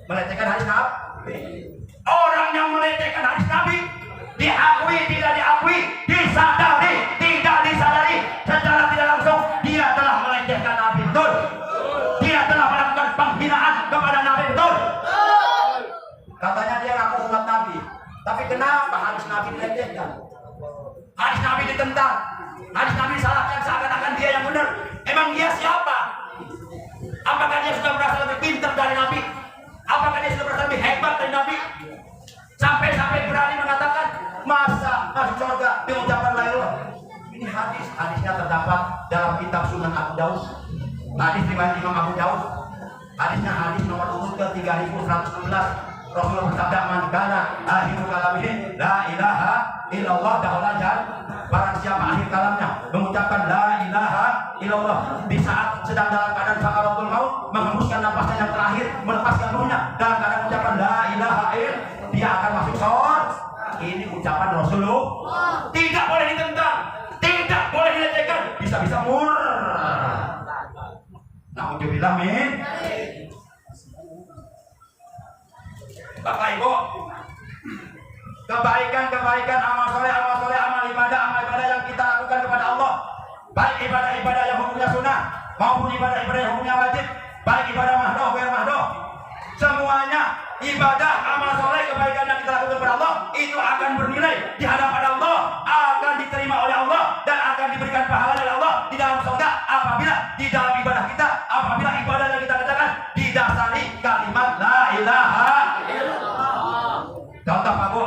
Speaker 1: Melecehkan hadis Nabi. Orang yang melecehkan hadis Nabi diakui tidak diakui, disadari tidak disadari, secara tidak langsung dia telah melecehkan Nabi, betul? Dia telah melakukan penghinaan kepada Nabi, betul? Katanya dia ngaku umat Nabi, tapi kenapa hadis Nabi dilecehkan? Hadis Nabi ditentang, hadis Nabi disalahkan seakan-akan dia yang benar. Emang dia siapa? Apakah dia sudah merasa lebih pintar dari Nabi? Apakah dia sudah merasa lebih hebat dari Nabi? Sampai-sampai berani mengatakan masa masuk surga diucapkan la ilaha. Ini hadisnya terdapat dalam kitab Sunan Abu Daud. Hadis riwayat Imam Abu Daud. Hadisnya hadis nomor urut ke 3116. Rasulullah bersabda, "Man kana akhiru kalamihi la ilaha illallah dahulajan." Barang siapa akhir kalamnya mengucapkan la ilaha illallah di saat sedang dalam keadaan sakaratul maut, menghembuskan nafasnya yang terakhir, melepaskan ruhnya dalam keadaan mengucapkan la ilaha illallah, dia akan masuk surga. Ini ucapan Rasulullah, tidak boleh ditentang, tidak boleh dilecehkan, bisa-bisa murah. Na'udzubillah min. Bapak Ibu, kebaikan-kebaikan, amal soleh, amal ibadah yang kita lakukan kepada Allah, baik ibadah-ibadah yang hukumnya sunnah maupun ibadah-ibadah yang hukumnya wajib, baik ibadah mahdoh, ghair mahdoh, semuanya ibadah, amal soleh, kebaikan yang kita lakukan kepada Allah itu akan bernilai di hadapan Allah, akan diterima oleh Allah dan akan diberikan pahala oleh Allah di dalam surga apabila di dalam ibadah kita, apabila ibadah yang kita kerjakan didasari kalimat la ilaha. Contoh Pak Bu,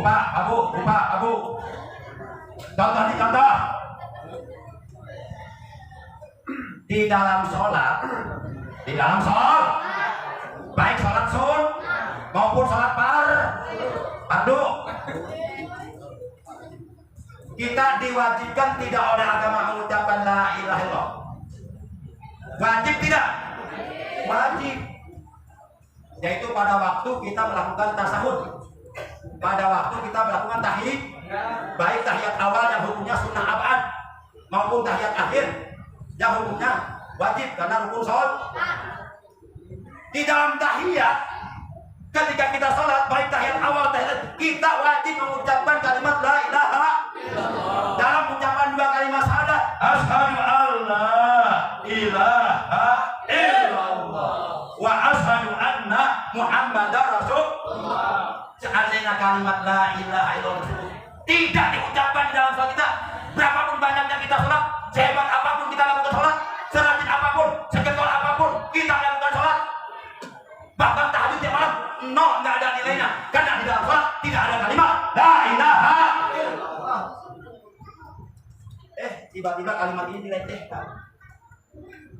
Speaker 1: Pak Bu. Contoh nih, contoh. Di dalam sholat, baik sholat sun maupun sholat fardu, kita diwajibkan tidak oleh agama mengucapkan la ilaha illallah. Wajib tidak? Wajib. Yaitu pada waktu kita melakukan tasahud, pada waktu kita melakukan tahiyat, baik tahiyat awal yang hukumnya sunnah abad maupun tahiyat akhir yang hukumnya wajib karena rukun sholat. Di dalam tahiyat, ketika kita sholat, baik tahiyat awal tahiyat, kita wajib mengucapkan kalimat la ilaha illallah. Dalam ucapan dua kalimat syahadat, asyhadu alla ilaha illallah wa asyhadu anna Muhammadar Rasulullah. Seandainya kalimat la ilaha illallah tidak diucapkan di dalam sholat kita, berapapun banyaknya kita sholat, sehebat apapun kita lakukan sholat, serajin apapun, segetol apapun kita lakukan sholat, bahkan tahajud tiap malam, nggak ada nilainya, karena di dalam sholat tidak ada kalimat la ilaha illallah. Tiba-tiba kalimat ini dilecehkan,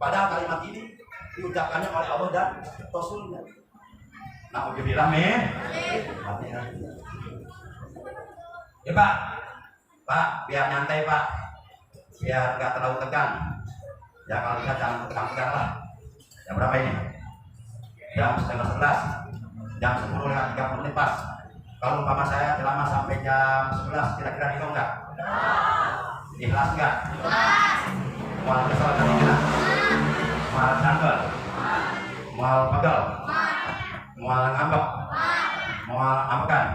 Speaker 1: padahal kalimat ini diucapkannya oleh Allah dan Rasulnya. Na'udzubillah min. Ya Pak, biar nyantai Pak, biar nggak terlalu tegang. Ya kalau bisa jangan tegang lah. Jam berapa ini? Jam 10:30. Jam 10:30 pas. Kalau umpama saya ceramah sampai jam 11, kira-kira itu enggak? Ikhlas enggak? Mual kesel kan enggak? Mual sandal, mual pegel, mual ngambek, mual ambekan,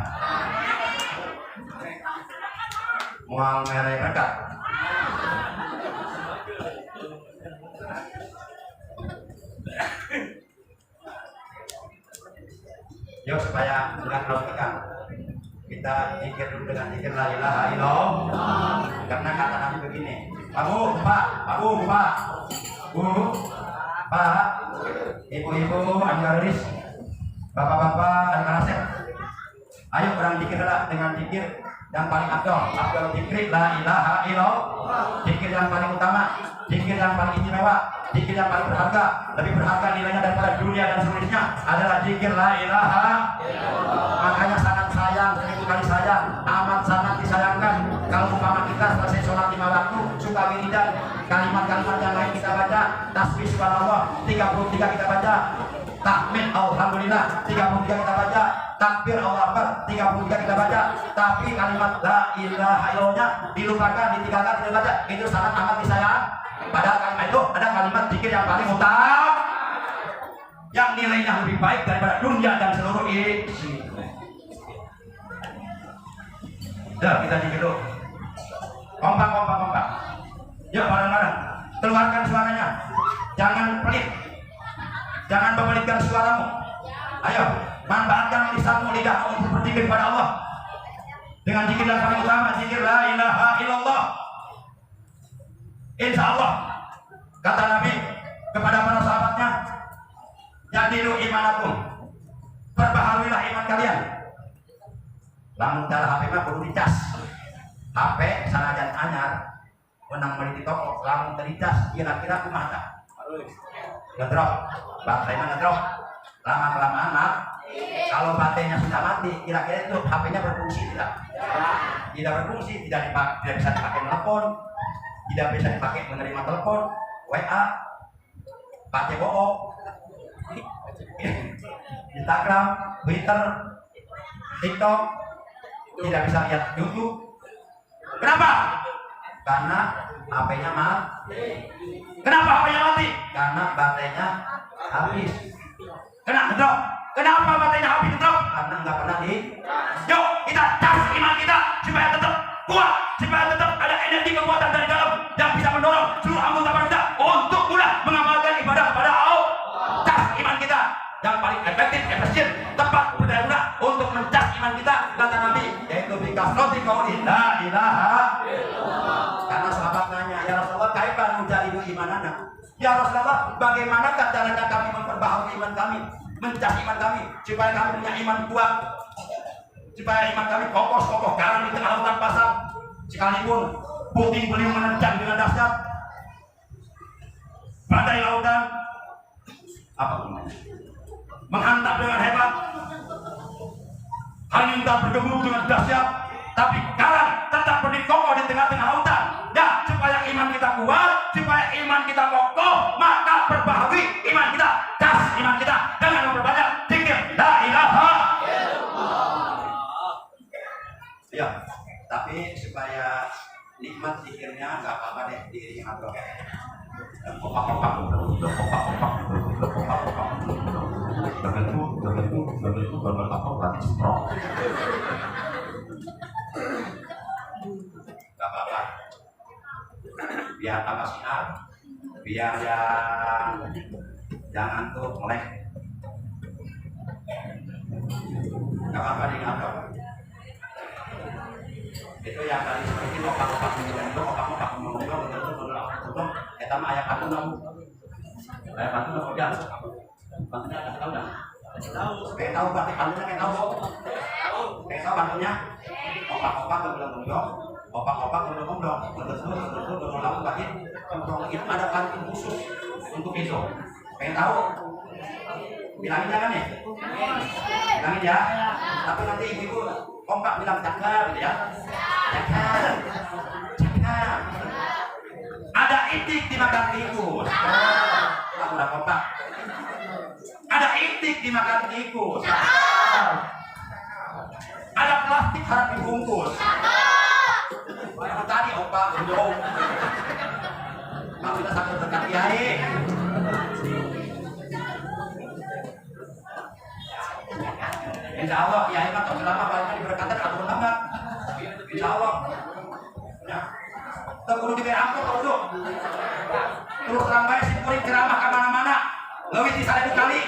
Speaker 1: mual merah rekat. Yuk supaya enggak terlalu tegang, kita zikir dulu dengan zikir la ilaha illallah. Karena kata Nabi begini, Bu, Pak, ibu-ibu, adik-adik, bapak-bapak, anak-anak asep, ayo berang zikirlah dengan zikir yang paling afdal zikir la ilaha illallah, zikir yang paling utama, zikir yang paling istimewa, zikir yang paling berharga, lebih berharga nilainya daripada dunia dan seluruhnya adalah zikir la ilaha illallah. Makanya sangat sayang, 1000 kali sayang, amat sangat disayangkan kalau umpama kita selesai sholat 5 waktu suka wiridan, kalimat-kalimat yang lain kita baca, tasbih subhanallah 33 kita baca, takmid alhamdulillah 33 kita baca, takbir Allahu akbar 33 kita baca, tapi kalimat la ilaha illallah dilupakan, ditinggalkan, tidak baca, itu sangat amat disayang. Padahal kalimat itu ada kalimat zikir yang paling utama, yang nilainya lebih baik daripada dunia dan seluruh isi. Dah kita zikir dulu. Kompak. Yuk bareng-bareng. Keluarkan suaranya. Jangan pelit. Jangan membelitkan suaramu. Ayo, manfaatkan lisanmu, lidahmu untuk berzikir kepada Allah. Dengan zikir yang paling utama, zikir la ilaha illallah. Insya Allah, kata Nabi kepada para sahabatnya, jadilu imanakum, perbaharuilah iman kalian. Lamun cara HP mah perlu dicas. HP sanajan anyar, menang beli di toko, lamun tericas, kira-kira kumaha? Ngedrop, baterainya ngedrop, lama-kelamaan mah. Kalau baterainya sudah mati, kira-kira itu HP-nya berfungsi tidak? Tidak berfungsi, tidak bisa dipakai telepon, tidak bisa dipakai menerima telepon, WA, pakai bohong, Instagram, Twitter, TikTok, tidak bisa lihat YouTube. Kenapa? Karena HP-nya mati. Kenapa HP-nya mati? Karena baterainya habis. Kenapa baterainya habis drop? Karena nggak pernah di. Yuk kita cas iman kita supaya tetap kuat, supaya tetap ada energi kekuatan dari dalam yang bisa mendorong seluruh anggota badan kita untuk mudah mengamalkan ibadah kepada Allah. Cas iman kita yang paling efektif, efisien, tepat, berdaya untuk mencas iman kita, kata Nabi, yaitu bikasroti qauli la ilaha illallah. Karena sahabat nanya, ya Rasulullah, kaifa nujadilu imanana? Ya Rasulullah, bagaimanakah caranya kami memperbaharui iman kami, mencas iman kami, supaya kami punya iman kuat, supaya iman kami kokoh karang di tengah lautan pasang, sekalipun puting beliung menerjang dengan dahsyat, badai lautan, apa namanya? Menghantam dengan hebat, angin tak bergembung dengan dahsyat, tapi karang tetap berdiri kokoh di tengah-tengah lautan. Ya, supaya iman kita kuat, supaya iman kita kokoh, maka perbaharui iman kita, cas iman kita dengan memperbanyak zikir la ilaha illallah. Ya, tapi supaya nikmat zikirnya nggak apa-apa deh, diiringi ngobrol. Kopak-kopak. Gak apa-apa, biar tambah sinar, biar yang jangan tuh melek. Gak apa-apa nih, ngobrol. Itu yang tadi seperti kopak-kopak kita mah ayat batu namu, ayat batu namu dia, batunya ada tahu dah, kayak tahu batik batunya kayak tahu batunya, opak-opak belum opak-opak belum lalu batik, itu ada kantung khusus untuk itu, pengen tahu, bilangin jangan nih, bilangin ya, tapi nanti ibu kompak bilang cakar gitu ya, cakar. Ada itik dimakan tikus. Aku udah kompak. Ada itik dimakan tikus. Ada plastik harap dibungkus. Yang tadi opak jauh. Kalau kita sambil dekat kiai. Insya Allah kiai mah selama banyak diberkatan atur banget. Insya Allah. Ya. Terkudu di berangkut terus terus ramai si kuring ceramah kemana-mana ngewit di sana kali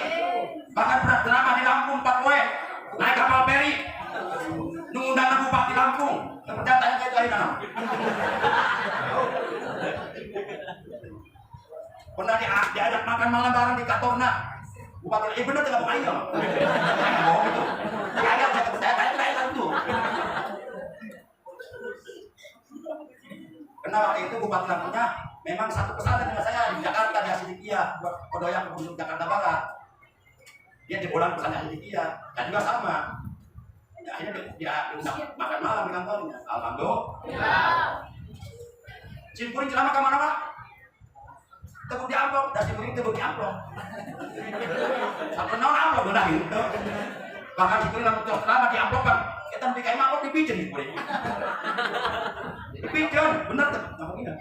Speaker 1: bahkan pernah ceramah di Lampung 4 poe naik kapal feri nungundang bupati Lampung ternyata kayak itu aja pernah diajak makan malam bareng di Katorna bupati bener tidak mau main dong bohong itu saya itu karena waktu itu bupati Lampungnya memang satu pesantren dengan saya di Jakarta di Asidikia buat Kodoya Gubernur Jakarta Barat. Dia di bolang pesantren Asidikia dan juga sama. Ya, akhirnya dia diundang makan malam di kantornya. Alhamdulillah. Simpuring ceramah kemana-mana. Tebuk di amplop dan simpuring tebuk di amplop. Sampai non amplop udah gitu. Bahkan simpuring langsung ceramah di amplop kan. Kita bikin amplop dipijen simpuring. Pijon, bener tuh, ngomong ini.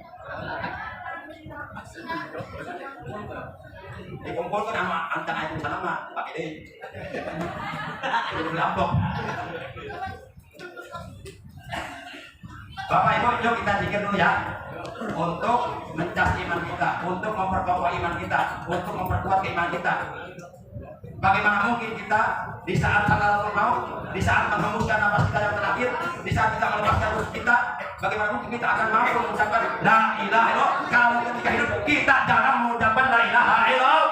Speaker 1: Dikumpulkan sama antara itu sana mah, pakai deh. Itu berampok. Bapak Ibu, yuk kita zikir dulu ya. Untuk mencas iman kita, untuk memperkokoh iman kita, untuk memperkuat iman kita. Bagaimana mungkin kita di saat sakaratul maut, di saat menghembuskan nafas kita yang terakhir, di saat kita melepaskan ruh kita, bagaimana mungkin kita akan mampu mengucapkan la ilaha illallah kalau ketika hidup kita jarang mengucapkan la ilaha illallah.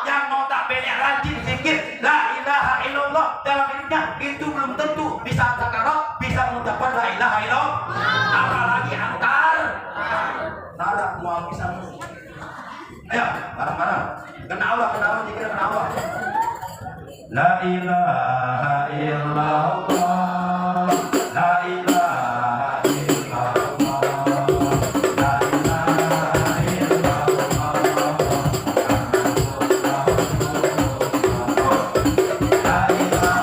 Speaker 1: Yang notabene rajin zikir la ilaha illallah dalam hidupnya itu belum tentu di saat sakarat bisa mengucapkan la ilaha illallah. Apalagi antar nara mau bisa. Ayo bareng-bareng. Kena Allah, zikir kena Allah. La ilaha illallah, la ilaha illallah, la ilaha illallah, la ilaha illallah,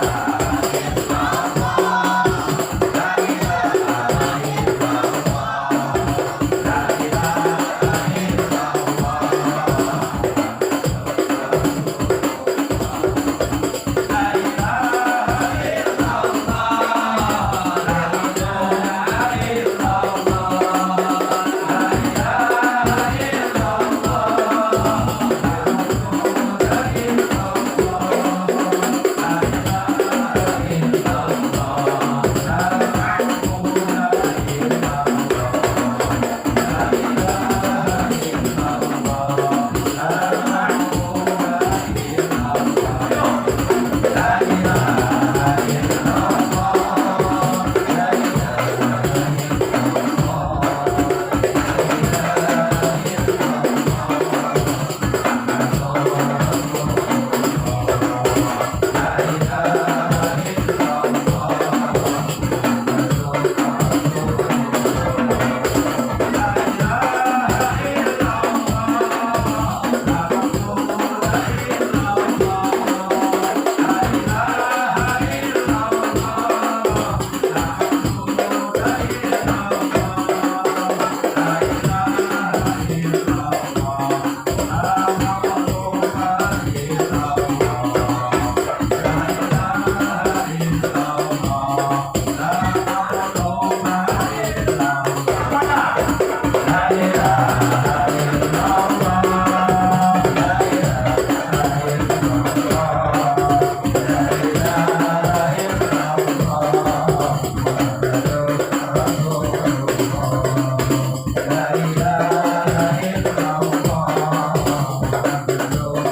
Speaker 1: la ilaha illallah,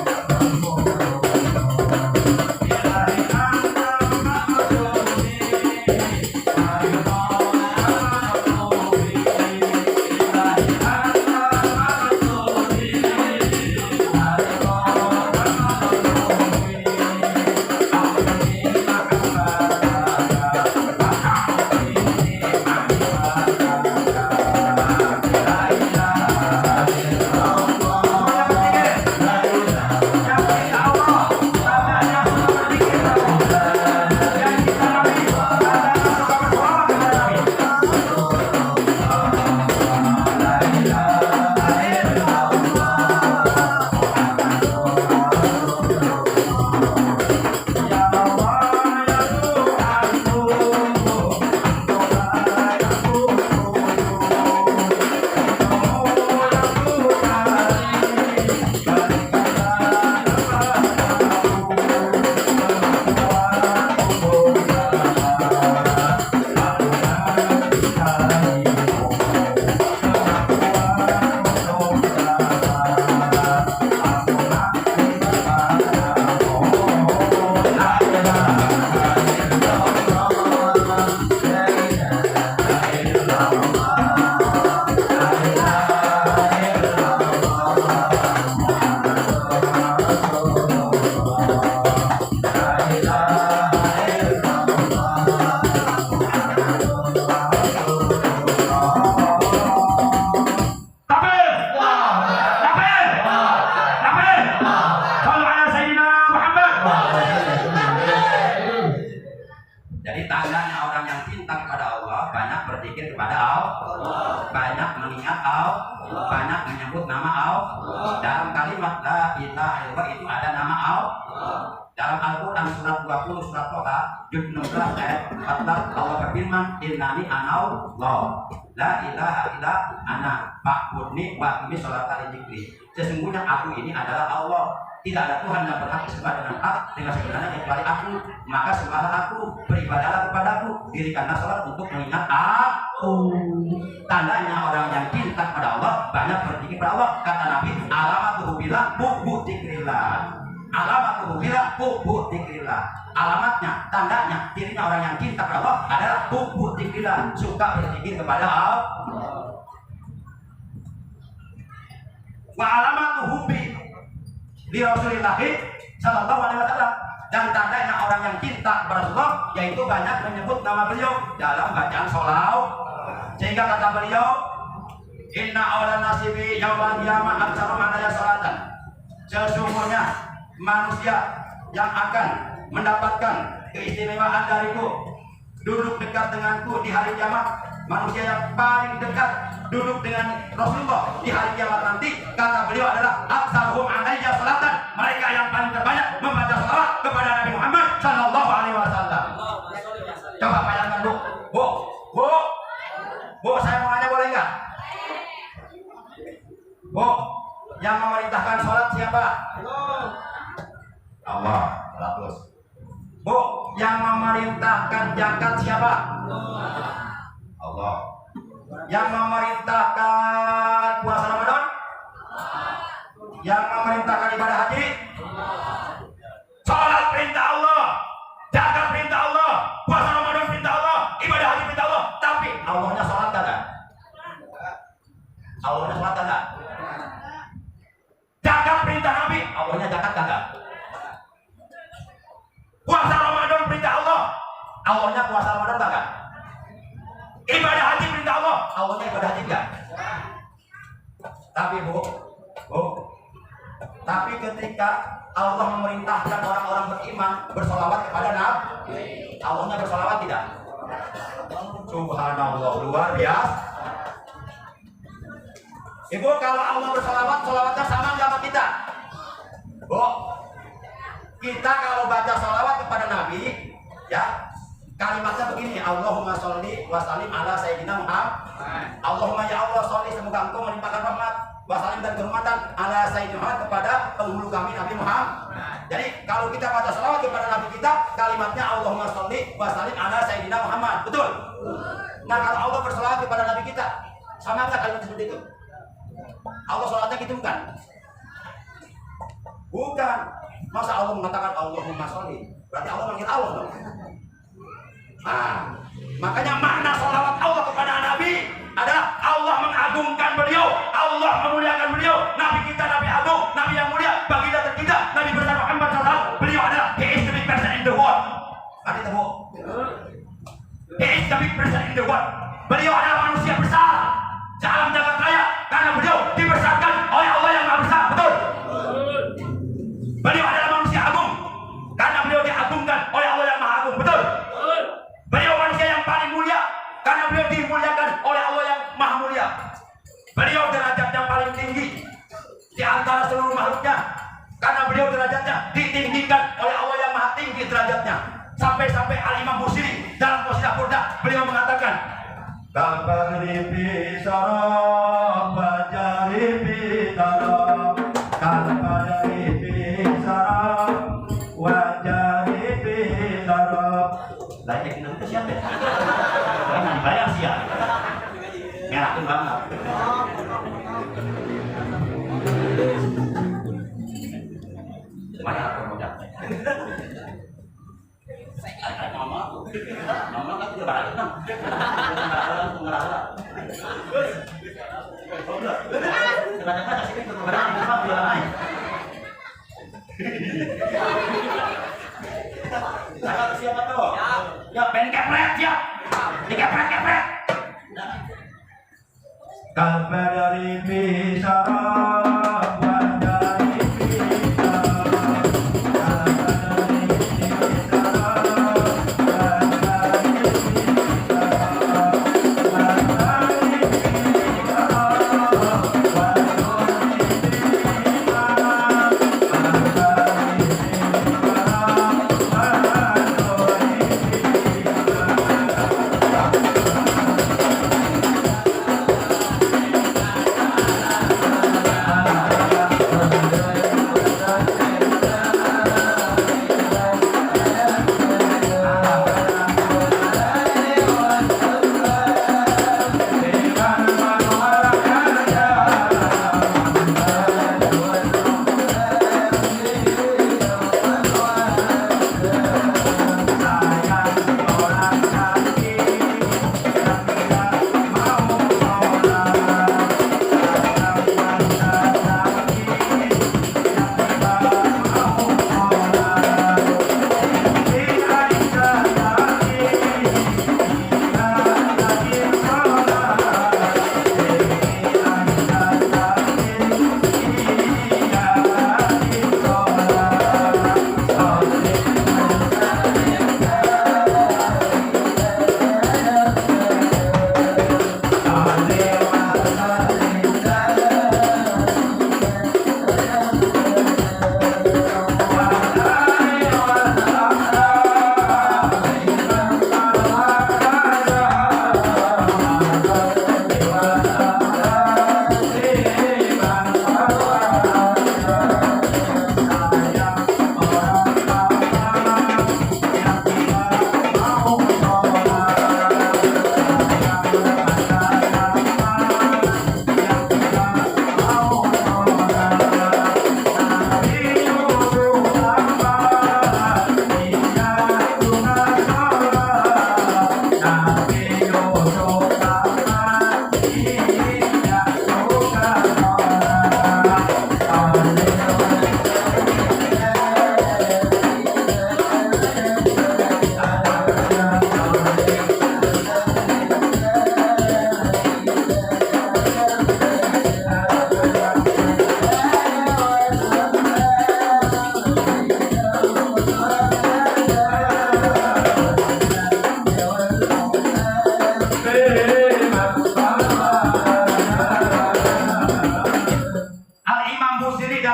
Speaker 1: la
Speaker 2: berzikir kepada Allah, banyak mengingat Allah, banyak menyebut nama Allah. Dalam kalimat la ilaha illallah itu ada nama Allah. Dalam Al-Quran surat 20 surat Toha juz 16 ayat 14 Allah berfirman innani anau Allah la ilaha illa ana fa'budni wa aqimi sholata li dzikri. Sesungguhnya aku ini adalah Allah, tidak ada Tuhan yang berhak disembah dengan hak dengan sebenarnya kecuali aku, maka sembahlah aku, beribadahlah kepadaku, dirikanlah sholat untuk mengingat aku. Tandanya orang yang cinta kepada Allah banyak berzikir kepada Allah. Kata Nabi alamatuhu bila bubu dzikrillah, alamatuhu bila bubu dzikrillah. Alamatnya, tandanya, cirinya orang yang cinta kepada Allah adalah bubu dzikrillah, suka berzikir kepada Allah. Wa alamatuhu li Rasulillah sallallahu alaihi wasallam, dan tandanya orang yang cinta kepada Rasulullah yaitu banyak menyebut nama beliau dalam bacaan sholawat. Sehingga kata beliau inna awlan nasibi yaumal qiyamah aktsara man salatan, sesungguhnya manusia yang akan mendapatkan keistimewaan dariku, duduk dekat denganku di hari kiamat, manusia yang paling dekat duduk dengan Rasulullah di hari kiamat nanti, kata beliau adalah aktsaruhum alayya salatan, mereka yang paling terbanyak membaca salawat kepada Nabi Muhammad sallallahu alaihi wasallam. Coba bayangkan Bu, saya mau nanya boleh nggak? Bu, yang memerintahkan sholat siapa? Allah. Terus. Bu, yang memerintahkan zakat siapa? Allah. Yang memerintahkan puasa Ramadan? Yang memerintahkan ibadah haji? Sholat perintah Allah, zakat perintah Allah, puasa Ramadan perintah Allah, ibadah haji perintah Allah. Tapi Allahnya sholat kagak? Allahnya sholat kagak? Zakat perintah Nabi, Allahnya zakat kagak? Puasa Ramadan perintah Allah, Allahnya puasa Ramadan kagak? Ibadah haji perintah Allah, Allahnya ibadah haji enggak? Tapi tapi ketika Allah memerintahkan orang-orang beriman bersolawat kepada Nabi, Allahnya bersolawat tidak? Subhanallah, luar biasa. Ibu, kalau Allah bersolawat, solawatnya sama nggak sama kita? Bu, kita kalau baca solawat kepada Nabi, ya kalimatnya begini, Allahumma sholli wa sallim ala sayyidina Muhammad. Allahumma ya Allah sholli, semoga engkau melimpahkan rahmat wa sallim dan kehormatan ala sayyidina Muhammad kepada penghulu kami Nabi Muhammad. Jadi kalau kita baca salawat kepada Nabi kita, kalimatnya Allahumma sholli wa sallim ala sayyidina Muhammad. Betul? Nah, kalau Allah bersalawat kepada Nabi kita, sama nggak kalimat seperti itu? Allah salatnya gitu bukan? Bukan. Masa Allah mengatakan Allahumma sholli? Berarti Allah manggil Allah dong. Nah, makanya makna salawat Allah kepada Nabi adalah Allah mengagungkan beliau, Allah memuliakan beliau. Nabi kita Nabi agung, Nabi yang mulia, baginda tercinta, Nabi besar Muhammad SAW. Beliau adalah he is the big person in the world. Tadi temu. He is the big person in the world. Beliau adalah manusia besar dalam jagat raya karena beliau dibesarkan oleh Allah yang Maha Besar. Betul? Beliau adalah manusia agung karena beliau diagungkan oleh Allah yang Maha Agung. Betul? Beliau manusia yang paling mulia karena beliau dimuliakan oleh Allah yang Maha Mulia. Beliau derajat yang paling tinggi di antara seluruh makhluknya karena beliau derajatnya ditinggikan oleh Allah yang Maha Tinggi derajatnya. Sampai-sampai Al-Imam Busiri dalam Qasidah Burda beliau mengatakan kalbaribi sarab wajaribi tarab, kalbaribi sarab wajaribi tarab. Lainnya kita itu siapa? Jangan bayar siap. Ngerakin banget. Mana aku mau dapat? Mama kan tidak balik dong. Ngerasa. Kadang-kadang sini kebenaran itu mah bilang aja. Siapa siapa tuh? Ya pengen kepret siap. Dikepret. Kalbadari bisarab wajari bisarab, kalbadari bisarab wajari bisarab, wajari bisarab, wajari bisarab.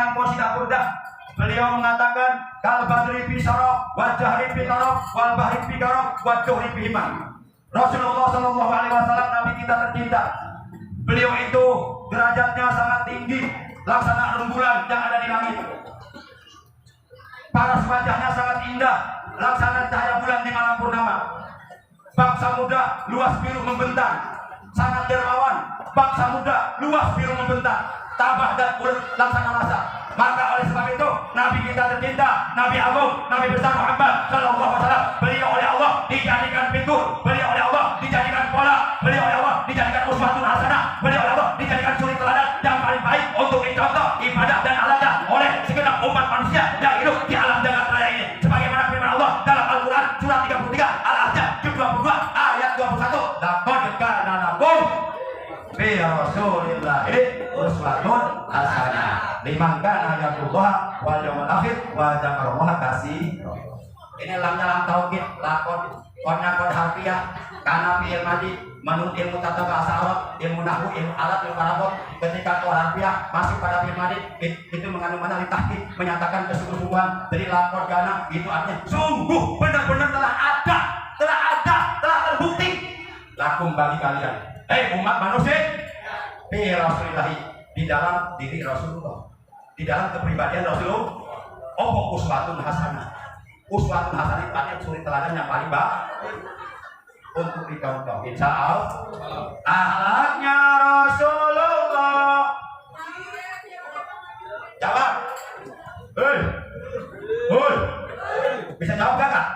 Speaker 2: yang Qasidah Burdah. Beliau mengatakan kal badri fi syaraq wa jahri fi taraq wal bahri fi garaq wa juhri fi himan. Rasulullah sallallahu alaihi wasallam nabi kita tercinta. Beliau itu derajatnya sangat tinggi, laksana rembulan yang ada di langit. Paras wajahnya sangat indah, laksana cahaya bulan di malam purnama. Bangsa muda luas biru membentang, sangat dermawan. Bangsa muda luas biru membentang, tabah dan ulet laksana rasa. Maka oleh sebab itu Nabi kita tercinta, Nabi Agung, Nabi besar Muhammad sallallahu alaihi wasallam, beliau oleh Allah dijadikan figur, beliau oleh Allah dijadikan pola, beliau oleh Allah dijadikan uswatun hasanah, beliau oleh Allah dijadikan suri teladan yang paling baik untuk dicontoh ibadah dan alatnya oleh segenap umat manusia yang hidup di alam jagat raya ini. Sebagaimana firman Allah dalam Al-Quran surat 33 Al-Ahzab juz 22 ayat 21, laqad kana lakum fi Rasulillahi uswatun hasanah liman kana yarjullaha wal yawmal akhir wa dzakarallaha katsira. Ini lamnya lam tauhid, lakon konnya kon harfiah, kana fi'il madi, menurut ilmu tata bahasa Arab, ilmu nahwu, ilmu alat, ilmu arabot. Ketika kon harfiah masih pada fi'il madi, itu mengandung mana litahqiq, menyatakan kesungguhan. Jadi lakon kana itu artinya sungguh benar-benar telah terbukti lakum bagi kalian. Umat manusia fi Rasulillahi, di dalam diri Rasulullah, di dalam kepribadian Rasulullah. Uswatun hasanah. Uswatun hasanah itu artinya suri teladan yang paling baik untuk dicontoh. Insya Allah akhlaknya Rasulullah. Jawab. Hei, bisa jawab gak kak?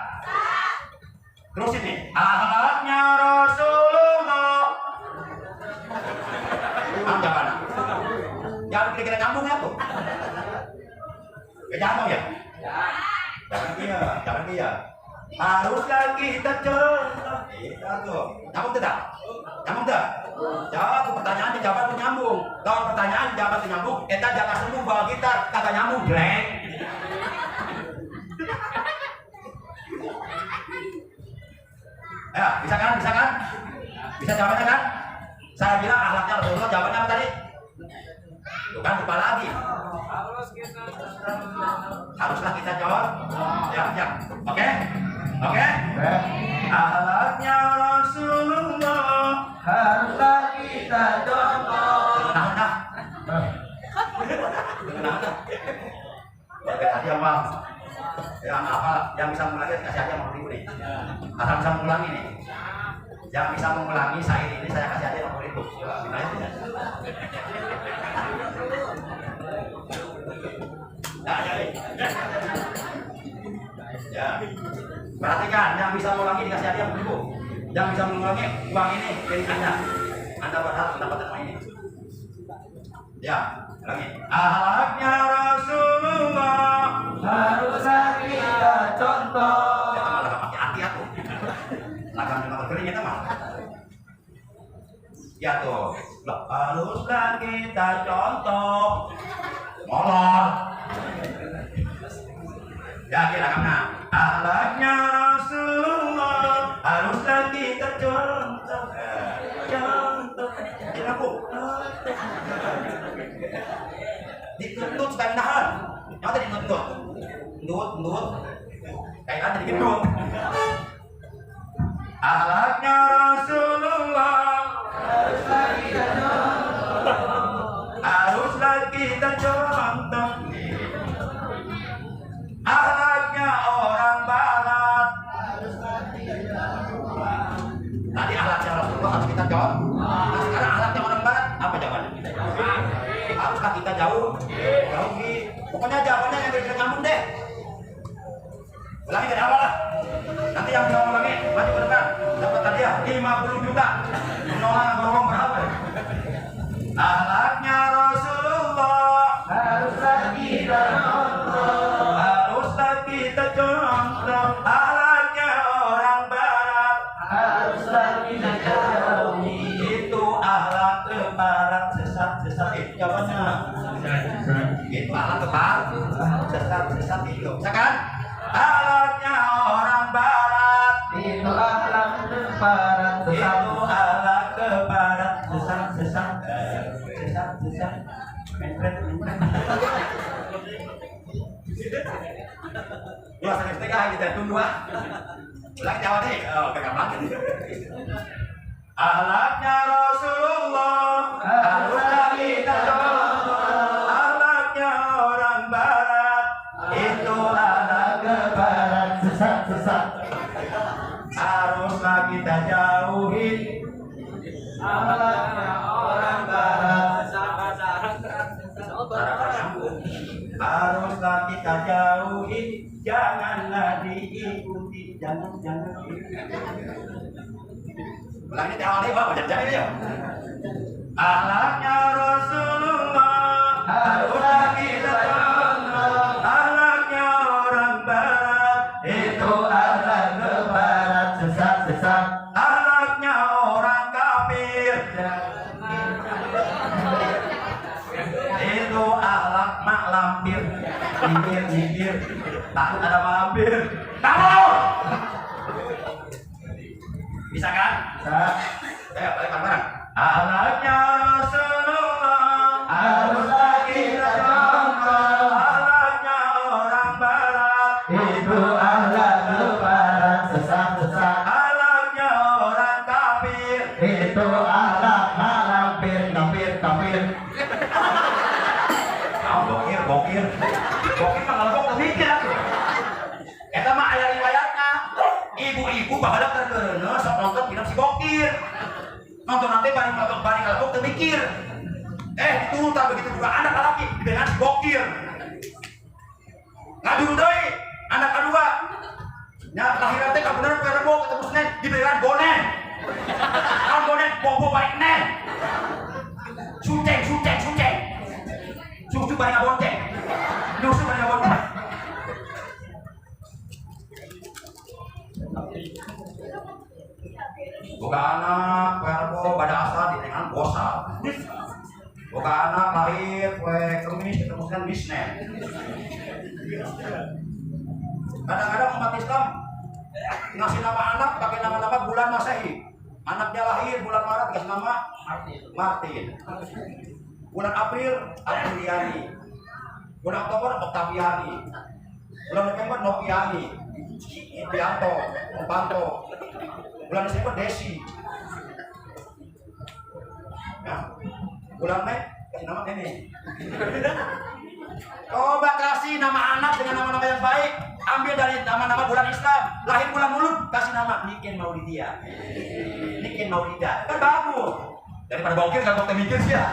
Speaker 2: Terus ini akhlaknya Rasulullah. Jawaban. Jangan kira-kira nyambung ya tuh. Nyambung ya? Jangan dia. Haruslah kita contoh. Kita tuh. Nyambung tidak? Nyambung tidak? Jawab pertanyaan jawaban tuh nyambung. Kalau pertanyaan jawaban tuh nyambung, kita jangan sembuh bawa kita kagak nyambung, jelek. Ya, bisa kan? Bisa kan? Bisa jawabannya kan? Saya bilang akhlaknya Rasulullah, jawabannya apa tadi? Bukan lupa lagi. Haruslah kita jawab. Ya. Oke? Akhlaknya Rasulullah haruslah kita contoh. Nah. Tadi yang apa? Yang bisa mengulangi kasih aja mau ribu nih. Asal bisa mengulangi nih. Yang bisa mengulangi syair ini saya kasih aja 50.000. Ya. Perhatikan, yang bisa mengulangi dikasih hadiah 50.000. Yang bisa mengulangi uang ini dari Anda. Anda berhak mendapatkan uang ini. Ya, lagi. Akhlaknya Rasulullah haruslah kita contoh. Ya, malah pakai hati aku. Lagan dengan berkering itu mah. Ya tuh, haruslah kita contoh. Molor. Ya kira kena. Akhlaknya Rasulullah haruslah kita contoh. Kira aku. Dituntut dan nahan. Yang tadi dituntut. Nut. Kayak ada di gendut. Akhlaknya Rasulullah haruslah kita contoh. Akhlaknya orang barat. Tadi akhlaknya Rasulullah harus kita jawab. Nah, sekarang akhlaknya orang barat apa jawabannya? Haruslah kita jauh. Pokoknya jawabannya yang kira-kira nyambung deh. Ulangi dari awal lah. Nanti yang bisa ulangi maju ke depan. Dapat hadiah 50 juta. Menolak gorong berapa? Akhlaknya Rasulullah haruslah kita contoh. Akhlaknya orang barat haruslah kita jauhi. Itu akhlak ke barat sesat itu jawabannya. Itu akhlak ke barat sesat itu. Bisa kan? Akhlaknya orang barat itu akhlak ke barat sesat. Itu akhlak ke barat sesat. Dua setengah kita tunggu ah. Ulang Jawa deh. Oh, pegang lagi. Ahlaknya Rasulullah, ahlak kita ahlaknya orang barat, itu ahlak ke barat sesat. Haruslah kita jauhi ahlaknya orang barat. Haruslah kita jauhi, janganlah diikuti, jangan. Ulangnya di awal deh, Bapak, jadi ya. Ahlaknya Rasulullah, haruslah kita contoh. Ahlaknya orang barat, itu ahlak ke barat sesat. Ahlaknya orang kafir, itu ahlak mak lampir, nyingkir, takut ada mampir. Kamu bisa kan? Bisa. Ayo balik bareng. Ahlaknya Rasulullah, haruslah kita contoh. Ahlaknya orang barat, itu ahlak ke barat sesat. Ahlaknya orang kafir, itu ahlak malampir, kafir. Bokir mah ngelebok mikir aku. Eta mah aya riwayatna. Ibu-ibu bahala terkeureuneun sok nonton film si Bokir. Nonton nanti bari ngelebok teu mikir. Diturutan begitu juga anak laki dengan si Bokir. Ngadu deui anak kedua. Nya lahiran teh kabeneran poe Rebo ketemu Senin dibelian bonen. Kan bonen bobo baik nen. Suceng. Susu banyak bonceng. Boga anak, Rebo pada asal di tengah bosan. Boga anak lahir, kue kemis ketemu Misnen. Kadang-kadang umat Islam ngasih nama anak pakai nama-nama bulan Masehi. Anaknya lahir bulan Maret dikasih nama Martin. Bulan April Apriliani. Bulan Oktober Oktaviani. Bulan November Noviani. Pianto, Panto. Bulan Desember Desi. Ya. Bulan Mei kasih nama Nene. Coba kasih nama anak dengan nama-nama yang baik. Ambil dari nama-nama bulan Islam. Lahir bulan Mulut kasih nama Niken Maulidia. Niken Maulida. Kan bagus. Daripada Bokir kalau kita mikir sih ya.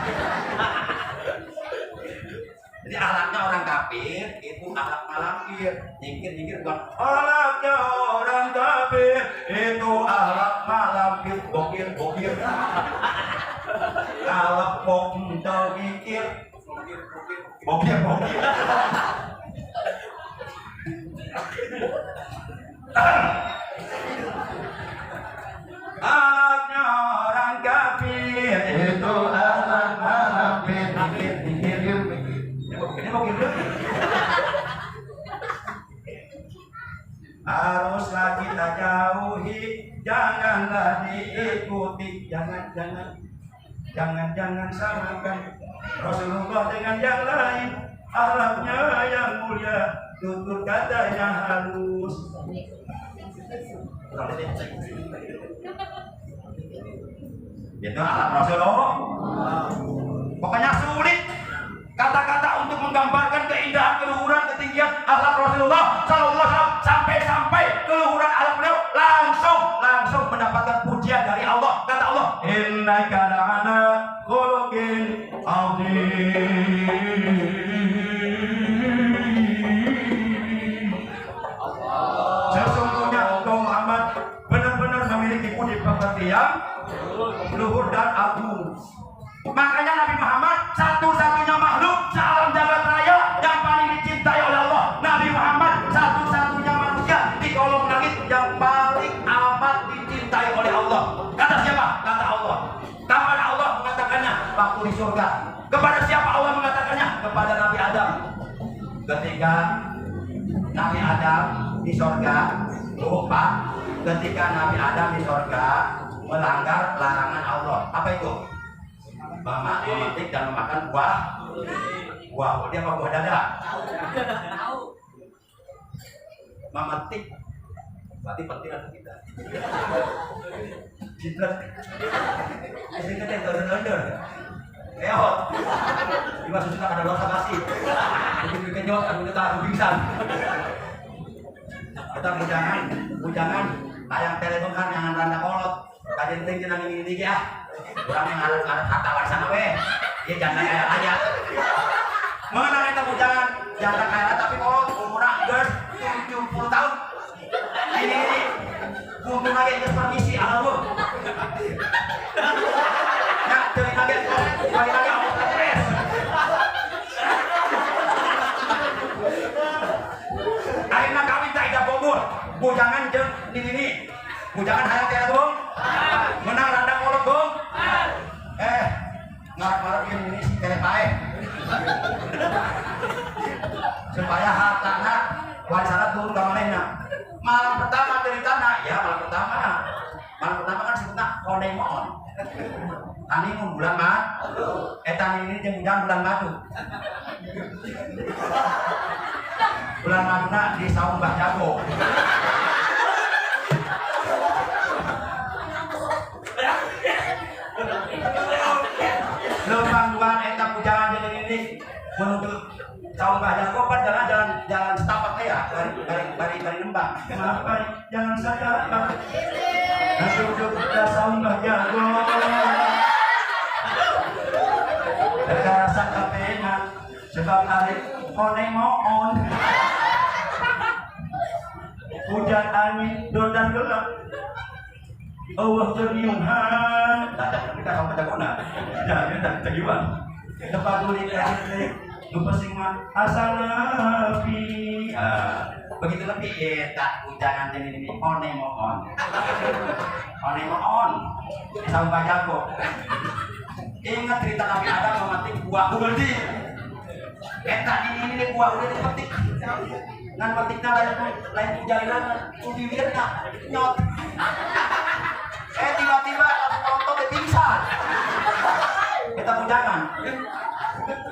Speaker 2: Jadi ahlaknya orang kafir itu ahlak malampir, nyingkir bukan. Ahlaknya orang kafir itu ahlak malampir, bokir. Kalau mau mikir, bokir. Ahlaknya orang kafir itu ahlak malampir, nyingkir. Haruslah kita jauhi, janganlah diikuti, jangan samakan Rasulullah dengan yang lain. Akhlaknya yang mulia, tutur katanya halus. Itu akhlak Rasulullah. Pokoknya sulit kata-kata untuk menggambarkan keindahan, keluhuran, ketinggian akhlak Rasulullah sallallahu alaihi wasallam sampai keluhuran akhlak beliau langsung mendapatkan pujian dari Allah. Kata Allah, innaka la'ala khuluqin azim. Sesungguhnya engkau Muhammad benar-benar memiliki budi pekerti yang luhur dan agung. Makanya Nabi Muhammad satu-satunya makhluk sealam jagat raya yang paling dicintai oleh Allah. Nabi Muhammad satu-satunya manusia di kolong langit yang paling amat dicintai oleh Allah. Kata siapa? Kata Allah. Kapan Allah mengatakannya? Waktu di surga. Kepada siapa Allah mengatakannya? Kepada Nabi Adam. Ketika Nabi Adam di surga, lupa. Ketika Nabi Adam di surga melanggar larangan Allah. Apa itu? Memetik dan memakan buah Buah dia apa buah dada? Memetik. Berarti penting atau kita? Jiplek. Ini kan yang under. Eot. Cuma sudah ada dosa kasih. Bikin kenyot, aku tak pingsan. Kita bujangan tayang telepon kan yang randa kolot. Tadi tinggi nang ini ya. Orang yang harus kata warisan we. Dia jangan kayak aja. Mengenai kita bujangan jangan kayak tapi kolot umurnya ger 70 tahun. Ini mumpung lagi ke permisi alur. Ya, dari lagi balik lagi aku stres. Akhirnya kami tak ada bobor. Bujangan jeung ini. Bujangan hayang teh dong. Menang randa kolot dong. Ngarep-ngarep ini si telepae. Supaya hartana warisan turun ka manehna. Malam pertama dari tanah, ya malam pertama kan sebutnya konemon. Tani bulan madu, tani ini jangan bulan madu. Bulan madu nak di saung Mbah Jago. Lembang duaan eta pujangan jadi ini menuju saung Mbah Jago kan jalan setapak ya dari Lembang. Kenapa jangan saja duduk di saung Mbah Jago. Rasa kepengen sebab hari konemon. Hujan angin dan gelap. Allah ternyuhan. Kita sama Jagona. Jangan kita terjual. Tempat kulit lupa singma asal nabi. Begitu lebih tak ujangan ini onemon. Sama Mbah Jago. Ingat cerita Nabi Adam memetik buah uldi. Eta ini buah uldi dipetik. Ngan petiknya lain jalinan bibirnya nyot. Tiba-tiba otot pingsan. Kita pujangan.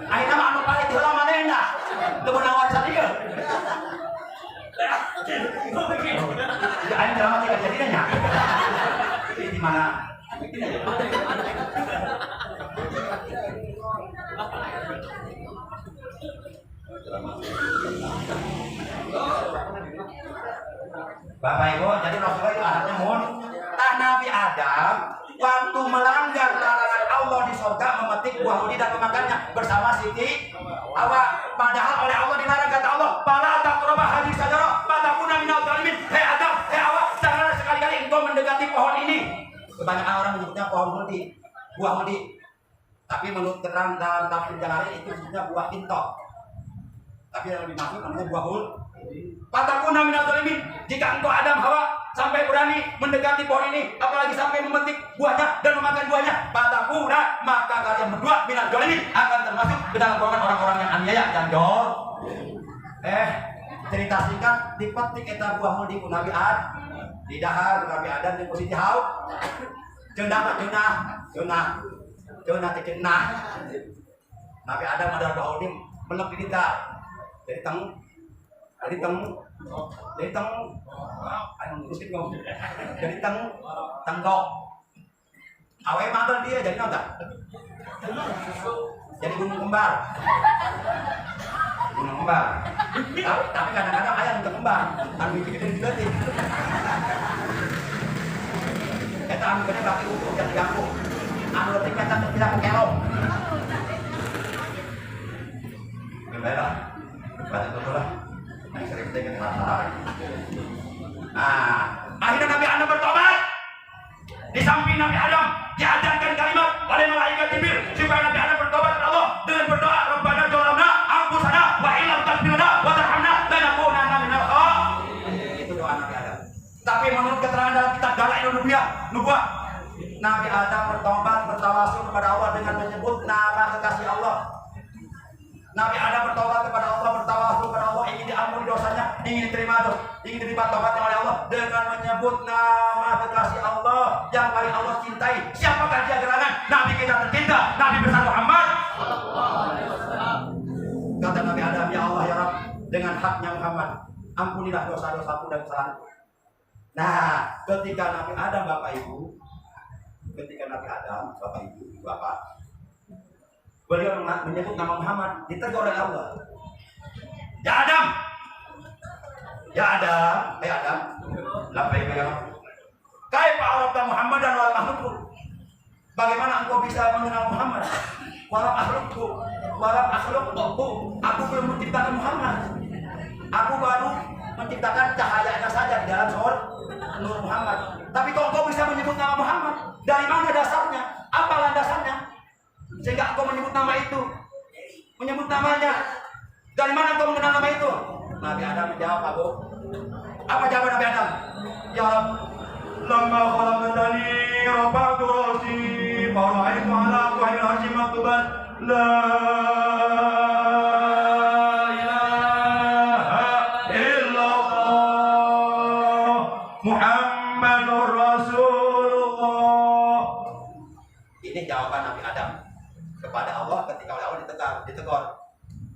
Speaker 2: Akhirnya mah anu paling heula manehna. Teu meunang warisan ieu. Ya aing drama tidak jadi nya. Di mana? Bapak Ibu, jadi Rasulullah itu anaknya Mun. Nabi Adam waktu melanggar larangan Allah di surga memetik buah uldi dan memakannya bersama Siti Hawa. Padahal oleh Allah dilarang, kata Allah, "Fala taqrabu hadhihi syajarah fatakuna minal zalimin." Hei Adam, hei Hawa, janganlah sekali-kali engkau mendekati pohon ini. Kebanyakan orang menyebutnya pohon uldi, buah uldi. Tapi menurut keterangan dalam tafsir yang lain itu sebutnya buah kintok. Tapi yang lebih maksud namanya buah uldi. Fatakuna minal zalimin. Jika engkau Adam Hawa sampai berani mendekati pohon ini, apalagi sampai memetik buahnya dan memakan buahnya, fatakuna, maka kalian berdua minal zalimin akan termasuk ke dalam golongan orang-orang yang aniaya dan jol. Cerita singkat dipetik eta buah muldi ku Nabi Adam. Di dahar Nabi Adam jeung Siti Hawa. Ceunah tekenah. Nabi Adam ada buah muldi melep di lidah. Dari temu ayo ngurus ngomong dari tenggok awe magal dia jadi nota jadi gunung kembar tapi kadang-kadang ayam untuk kembar anu bikin gede kita anu gede baki utuh jadi ganggu anu letik kita tidak kekelong gimana baca betul lah. Akhirnya Nabi Adam bertobat. Di samping Nabi Adam diajarkan kalimat oleh malaikat Jibril supaya Nabi Adam bertobat kepada Allah dengan berdoa, Rabbana dzalamna anfusana wa illam taghfir lana wa tarhamna lanakunanna minal khasirin. Itu doa Nabi Adam. Tapi menurut keterangan dalam kitab Dalailun Nubuwah, Nabi Adam bertobat, bertawasul kepada Allah dengan menyebut nama kekasih Allah. Nabi Adam bertobat kepada Allah, bertawasul kepada Allah, ingin diampuni dosanya, ingin diterima tobatnya oleh Allah dengan menyebut nama kekasih Allah yang paling Allah cintai. Siapakah dia gerangan? Nabi kita tercinta, Nabi besar Muhammad. Kata Nabi Adam, ya Allah ya Rabb, dengan haknya Muhammad, ampunilah dosa-dosaku dan kesalahanku. Nah, ketika Nabi Adam, Bapak Ibu, Bapak, beliau menyebut nama Muhammad, ditegur oleh Allah. Ya Adam, labbaik ya Rabb. Kaifa arafta Muhammadan wa makhluqku? Bagaimana engkau bisa mengenal Muhammad? Walam akhluqhu. Aku belum menciptakan Muhammad. Aku baru menciptakan cahayanya saja di dalam Nur Muhammad. Tapi kok engkau bisa menyebut nama Muhammad? Dari mana dasarnya? Apa landasannya? Sehingga engkau menyebut nama itu, menyebut namanya. Dari mana engkau mengenal nama itu? Nabi Adam menjawab, Abu. Apa jawaban Nabi Adam? Ya Rabb, lamma khalaqtani rafa'tu ra'si fara'aitu 'ala wahil 'arsy maktuban la ilaha illallah Muhammadur Rasulullah. Ini jawaban Nabi Adam kepada Allah ketika oleh Allah ditegur.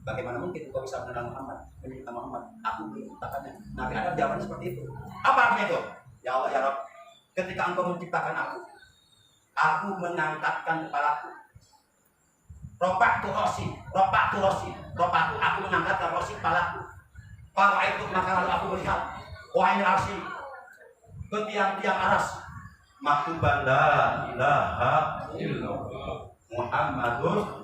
Speaker 2: Bagaimana mungkin engkau bisa mengenal Muhammad, menyebut nama Muhammad? Aku belum menciptakannya. Nabi Adam jawabannya seperti itu. Apa artinya itu? Ya Allah ya Rabb, ketika engkau menciptakan aku mengangkatkan kepalaku. Rofa'tu rosi, aku mengangkatkan rosi kepalaku. Kalau itu maka lalu aku melihat wahai arsy, ke tiang-tiang aras, maktuban la ilaha illallah Muhammadur.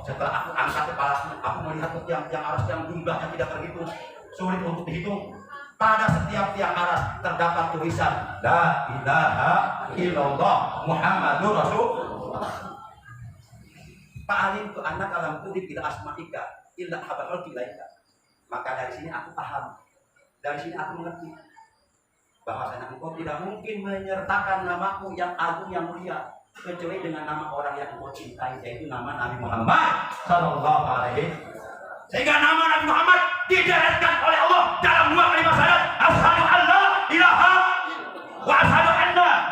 Speaker 2: Setelah aku angkat kepalaku, aku melihat ke tiang-tiang aras yang jumlahnya tidak terhitung, sulit untuk dihitung. Pada setiap tiang aras terdapat tulisan la ilaha illallah Muhammadur Rasulullah. Fa'alim tu anak alam kudib ila asma'ika illa habal ilaika. Maka dari sini aku paham, dari sini aku mengerti bahwasanya engkau tidak mungkin menyertakan namaku yang agung yang mulia kecuali dengan nama orang yang engkau cintai, yaitu nama Nabi Muhammad sallallahu alaihi. Sehingga nama Nabi Muhammad dideretkan oleh Allah dalam dua kalimat syahadat, asyhadu an la ilaha wa asyhadu anna.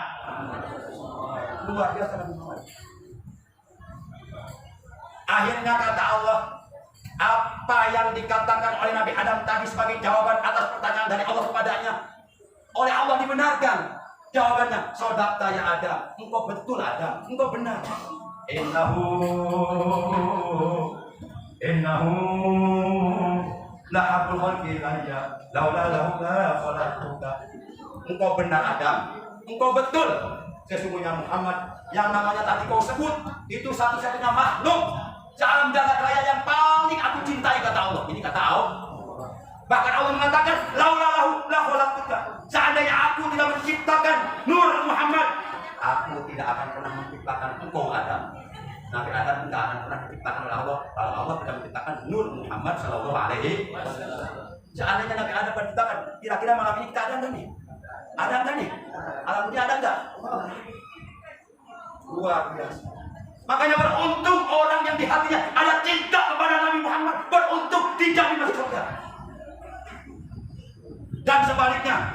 Speaker 2: Luar biasa Nabi Muhammad. Akhirnya kata Allah, apa yang dikatakan oleh Nabi Adam tadi sebagai jawaban atas pertanyaan dari Allah kepadanya, oleh Allah dibenarkan. Jawabannya, sodakta ya Adam, engkau betul Adam, engkau benar. Innahu la habul khalqi ilayya laula lahu la khalaqtuka. Engkau benar Adam, engkau betul. Sesungguhnya Muhammad yang namanya tadi kau sebut itu satu-satunya makhluk alam jagat raya yang paling aku cintai, kata Allah. Ini kata Allah. Bahkan Allah mengatakan laula lahu la khalaqtuka. Seandainya aku tidak menciptakan Nur Muhammad, aku tidak akan pernah menciptakan engkau Adam. Nabi Adam tidak akan pernah diciptakan oleh Allah kalau Allah tidak menciptakan Nur Muhammad sallallahu alaihi wasallam. Seandainya Nabi Adam menciptakan, kira-kira malam ini kita ada enggak nih? Ada enggak nih? Alam dunia ada enggak? Luar biasa. Makanya beruntung orang yang di hatinya ada cinta kepada Nabi Muhammad, beruntung dijamin masuk surga. Dan sebaliknya,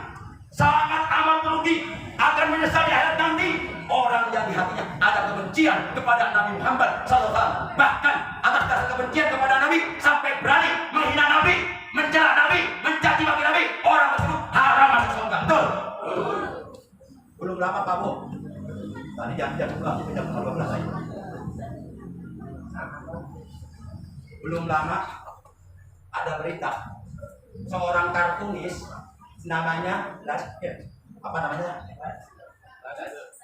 Speaker 2: sangat amat merugi, akan menyesal di akhirat nanti orang yang di hatinya ada kebencian kepada Nabi Muhammad sallallahu. Bahkan atas dasar kebencian kepada Nabi sampai berani menghina Nabi, mencela Nabi, mencaci maki Nabi, orang tersebut haram masuk surga. Betul? Belum lama Pak Bu, tadi jam 12 saya. Belum lama ada berita seorang kartunis namanya apa namanya?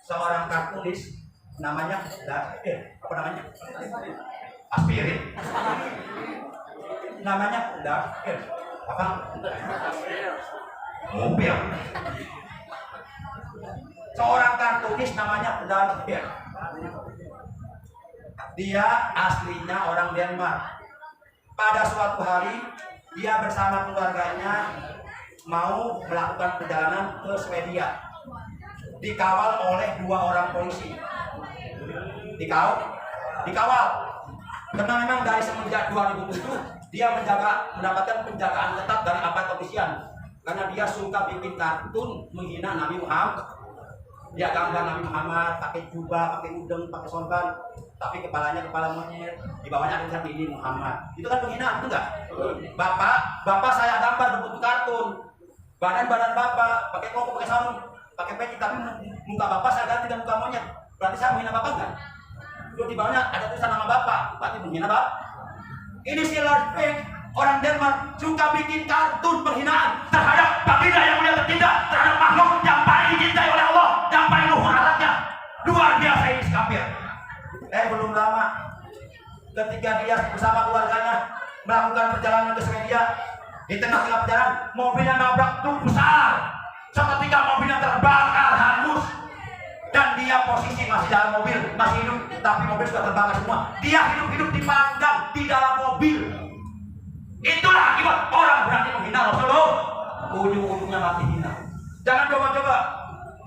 Speaker 2: Seorang kartunis namanya apa namanya? Aspirin. Namanya apa? Mobil. Seorang kartunis namanya Darfir. Dia aslinya orang Denmark. Pada suatu hari dia bersama keluarganya mau melakukan perjalanan ke Swedia, dikawal oleh 2 orang polisi. Dikawal karena memang dari semenjak 2007 dia mendapatkan penjagaan ketat dari aparat kepolisian karena dia suka bikin kartun menghina Nabi Muhammad. Dia gambar Nabi Muhammad pakai jubah, pakai udeng, pakai sorban. tapi kepalanya kepala monyet, di bawahnya ada tulisan Didi Muhammad. Itu kan penghinaan, itu enggak? Bapak saya gambar berbentuk kartun. Badan bapak pakai koko, pakai sarung, pakai peci, tapi muka bapak saya ganti dan muka monyet. Berarti saya menghina bapak enggak? Terus di bawahnya ada tulisan nama bapak, berarti menghina bapak. Ini si Lars Fink, orang Denmark, suka bikin kartun penghinaan terhadap baginda yang mulia tercinta, terhadap makhluk yang paling dicintai oleh Allah, yang paling luhur alatnya. Luar biasa ini si kafir. Belum lama, ketika dia bersama keluarganya melakukan perjalanan ke Swedia, di tengah-tengah perjalanan mobilnya nabrak truk besar. Seketika mobilnya terbakar hangus dan dia posisi masih dalam mobil, masih hidup, tapi mobil sudah terbakar semua. Dia hidup-hidup dipanggang di dalam mobil. Itulah akibat orang berani menghina Rasulullah, ujung-ujungnya mati hina. Jangan coba-coba,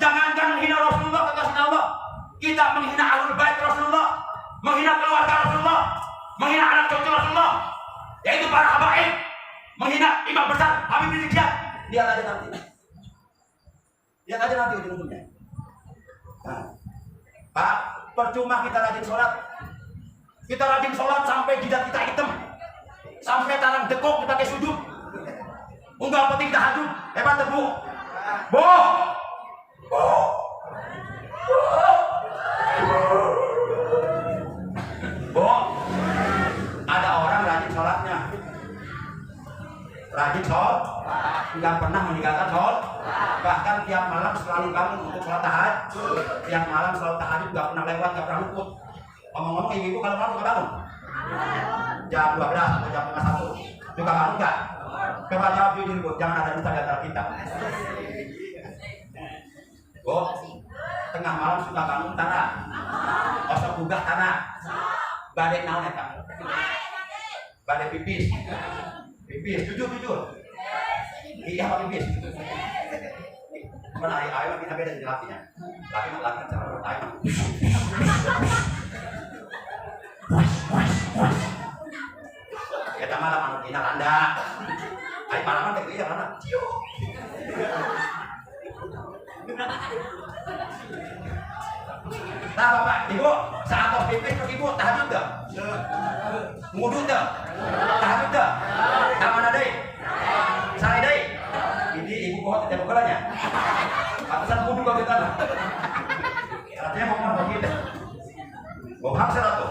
Speaker 2: jangankan menghina Rasulullah, kekasih Allah, kita menghina Ahlul Bait Rasulullah, menghina keluarga Rasulullah, menghina anak cucu Rasulullah, yaitu para habaib, menghina imam besar Habib Rizik Syihab. Lihat aja nanti ujung-ujungnya. Nah, Pak, percuma kita rajin sholat sampai jidat kita hitam, sampai tarang dekok kita pakai sujud, unggah penting tahajud, hebat tebu, ada orang rajin sholatnya, nggak pernah meninggalkan sholat, bahkan tiap malam selalu bangun untuk sholat tahajud, tiap malam selalu tahajud, nggak pernah lewat, nggak pernah luput. Ngomong-ngomong, ibu-ibu kalau malam suka bangun jam 12 atau jam 1 juga bangun nggak? Coba jawab jujur, Bu, jangan ada dusta di antara kita. Bu, tengah malam suka bangun tanah, osok gugah tanah, badai naon eta, badai pipis, jujur. Iya apa pipis? Mana air kita beda di lakinya, laki cara bertahan. Kita malam anu dina randa, air malaman teh iya randa, ciu. Nah bapak, ibu, saat tos pipis ibu tahajud dah, ngudu dah, tahajud dah, aman ada, sari deh. Ini ibu pohon tidak bukalanya, atasan ngudu kau kita lah. Artinya mau ngomong begitu, mau hak seratu.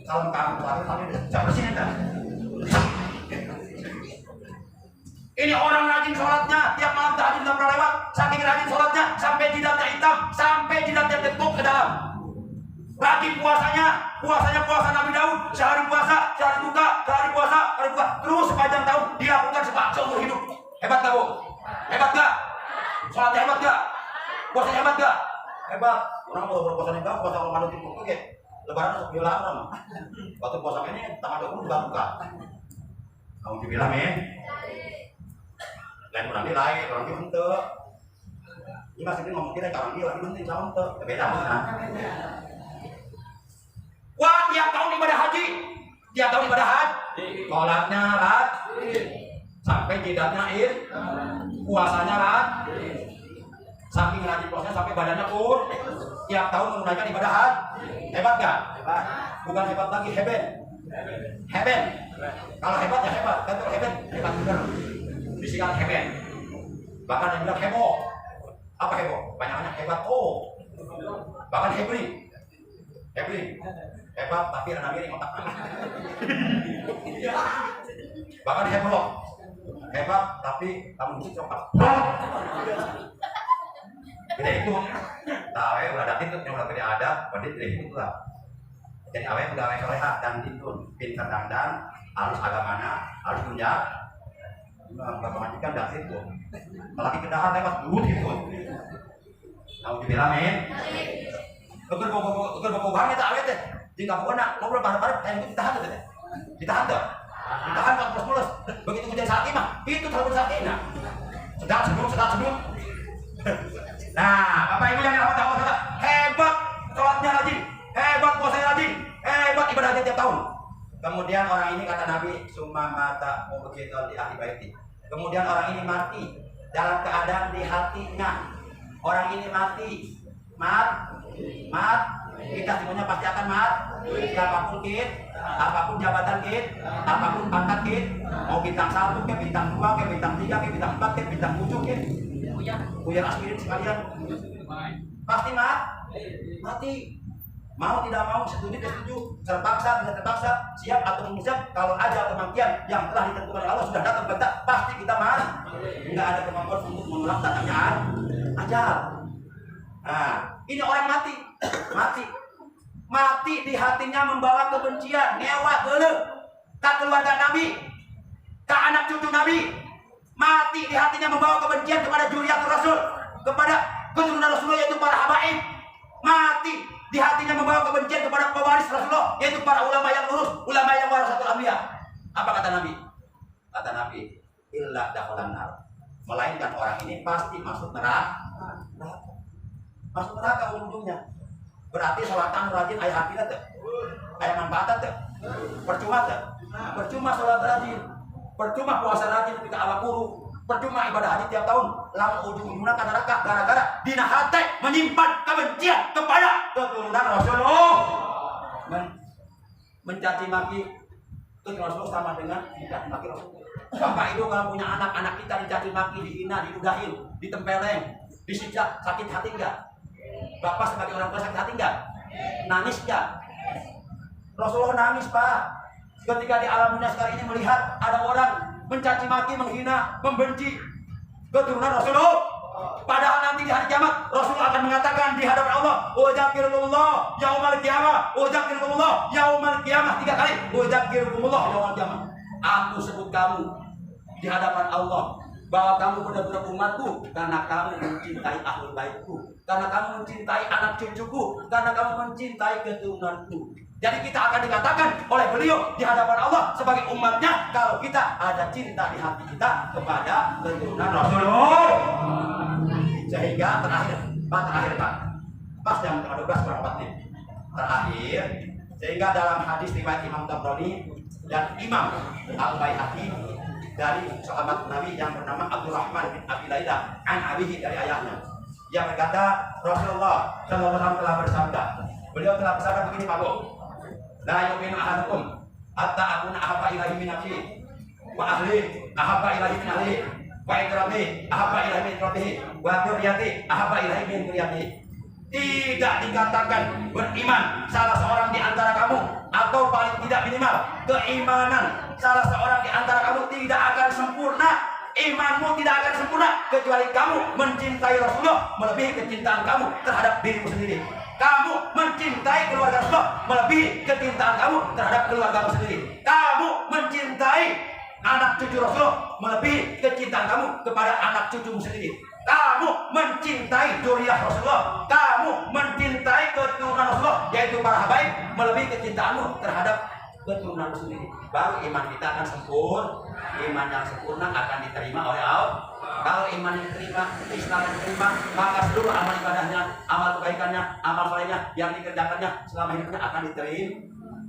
Speaker 2: Salam kamu tadi jam bersih kan? Ini orang rajin sholatnya, tiap malam tahajud nggak pernah lewat. Saking rajin sholatnya, sampai jidatnya hitam, sampai jidatnya tekuk ke dalam. Rajin puasanya puasa Nabi Daud, sehari puasa, sehari buka, sehari puasa, sehari buka, terus sepanjang tahun dilakukan seumur hidup. Hebat nggak, Bu? Hebat nggak? Sholatnya hebat nggak? Puasanya hebat nggak? Hebat. Orang kalau berpuasa nih, puasa Ramadan itu oke. Lebaran untuk biola orang. Waktu puasa ini tanggal 20 juga buka. Kamu dibilang ya? Lain orang lain, orang dia henteu. Ini masih ngomong kita orang dia lagi henteu sama henteu. Beda mana? Wah, tiap tahun ibadah haji. Sholatnya sampai jidatnya puasanya saking rajin puasanya sampai badannya kur. Tiap tahun menunaikan ibadah haji. Hebat gak? Hebat. Bukan hebat lagi, heben. Kalau hebat ya hebat, kan hebat bener. Disikat heben. Bahkan yang bilang heboh. Apa heboh? Banyak-banyak hebat. Bahkan hebring. Hebat tapi ada miring otaknya. Bahkan heboh. Hebat tapi kamu musik coklat. Beda itu. Tawe udah datin tuh yang udah gede ada, berarti tidak itu lah. Jadi awe udah awe soleha dan ditun, pintar dandan, halus agamana, halus tunjak. Bapak majikan dari situ. Lagi kedahan lewat duit gitu. Tahu dibilang men? Keker bawa banget awe teh. Jika bukan ngobrol bareng-bareng, yang itu ditahan tuh teh. Ditahan 40 begitu menjadi sakinah, itu terlalu sakinah. Sedang senyum. Nah, Bapak Ibu yang dirahmati Allah, hebat sholatnya rajin, hebat puasanya rajin, hebat ibadahnya tiap tahun. Kemudian orang ini kata Nabi, summa mata mu'jidan di ahli baiti. Kemudian orang ini mati dalam keadaan di hatinya. Orang ini mati, Kita semuanya pasti akan mati. Siapapun kita, apapun jabatan kita, apapun pangkat kita, mau bintang 1 ke bintang 2 ke bintang 3 ke bintang 4 ke bintang 7 ke, Buya Asmirin sekalian, pasti mati. Mau tidak mau, setuju tidak setuju, terpaksa tidak terpaksa, siap atau siap, kalau ada kematian yang telah ditentukan oleh Allah sudah datang bentar, pasti kita mati. Tidak ada kemampuan untuk menolak datangnya ajal. Nah, ini orang mati di hatinya membawa kebencian, nyewa geuleuh ke keluarga Nabi, ke anak cucu Nabi. Mati di hatinya membawa kebencian kepada zuriat Rasul, kepada keturunan Rasulullah yaitu para habaib. Mati di hatinya membawa kebencian kepada pewaris Rasulullah yaitu para ulama yang lurus, ulama yang warasatul anbiya. Apa kata Nabi? Kata Nabi, illa dakhalan nar. Melainkan orang ini pasti masuk neraka. Masuk neraka ujungnya. Berarti sholatan rajin aya akhirnya teh. Aya manfaat teh. Percuma teh. Percuma sholat rajin. Percuma puasa rajin ketika awak guru. Percuma ibadah haji tiap tahun, lamun ujung-ujungna ka neraka gara-gara dina hate menyimpan kebencian kepada keturunan Rasulullah. Mencaci maki keturunan Rasulullah sama dengan mencaci maki Rasulullah. Bapak Ibu kalau punya anak kita dicaci maki, dihina, diludahin, ditempeleng, disiksa, sakit hati enggak? Bapak sebagai orang tua sakit hati enggak? Nangis enggak? Rasulullah nangis, Pak. Ketika di alam dunia sekarang ini melihat ada orang mencaci maki, menghina, membenci keturunan Rasulullah. Padahal nanti di hari kiamat Rasulullah akan mengatakan di hadapan Allah, "Udzakirullah yaumal qiyamah, udzakirullah yaumal qiyamah." 3 kali, "Udzakirullah yaumal qiyamah." Aku sebut kamu di hadapan Allah bahwa kamu benar-benar umatku karena kamu mencintai ahlul baitku, karena kamu mencintai anak cucuku, karena kamu mencintai keturunanku. Jadi kita akan dikatakan oleh beliau di hadapan Allah sebagai umatnya kalau kita ada cinta di hati kita kepada keturunan Rasulullah. Sehingga terakhir Pak, pas jam 12 berapa nih? Terakhir, sehingga dalam hadis riwayat Imam Tabrani dan Imam Al-Baihaqi dari sahabat Nabi yang bernama Abdurrahman bin Abi Lailah an abihi dari ayahnya, yang berkata Rasulullah SAW telah bersabda. Beliau telah bersabda begini, Pak Bu. La yu'minu ahadukum hatta akuna ahabba ilaihi min nafsi wa ahli ahabba ilaihi min ahli wa ikrami ahabba ilaihi min ikramihi wa dzurriyyati ahabba ilaihi min dzurriyyatihi. Tidak dikatakan beriman salah seorang di antara kamu, atau paling tidak minimal keimanan salah seorang di antara kamu tidak akan sempurna. Imanmu tidak akan sempurna kecuali kamu mencintai Rasulullah melebihi kecintaan kamu terhadap dirimu sendiri. Kamu mencintai keluarga Rasulullah melebihi kecintaan kamu terhadap keluargamu sendiri. Kamu mencintai anak cucu Rasulullah melebihi kecintaan kamu kepada anak cucumu sendiri. Kamu mencintai zuriyah Rasulullah, kamu mencintai keturunan Rasulullah yaitu para habaib melebihi kecintaanmu terhadap keturunan sendiri. Baru iman kita akan sempurna. Iman yang sempurna akan diterima oleh Allah. Kalau iman yang diterima, Islam yang diterima, maka seluruh amal ibadahnya, amal kebaikannya, amal solehnya yang dikerjakannya selama hidupnya akan diterima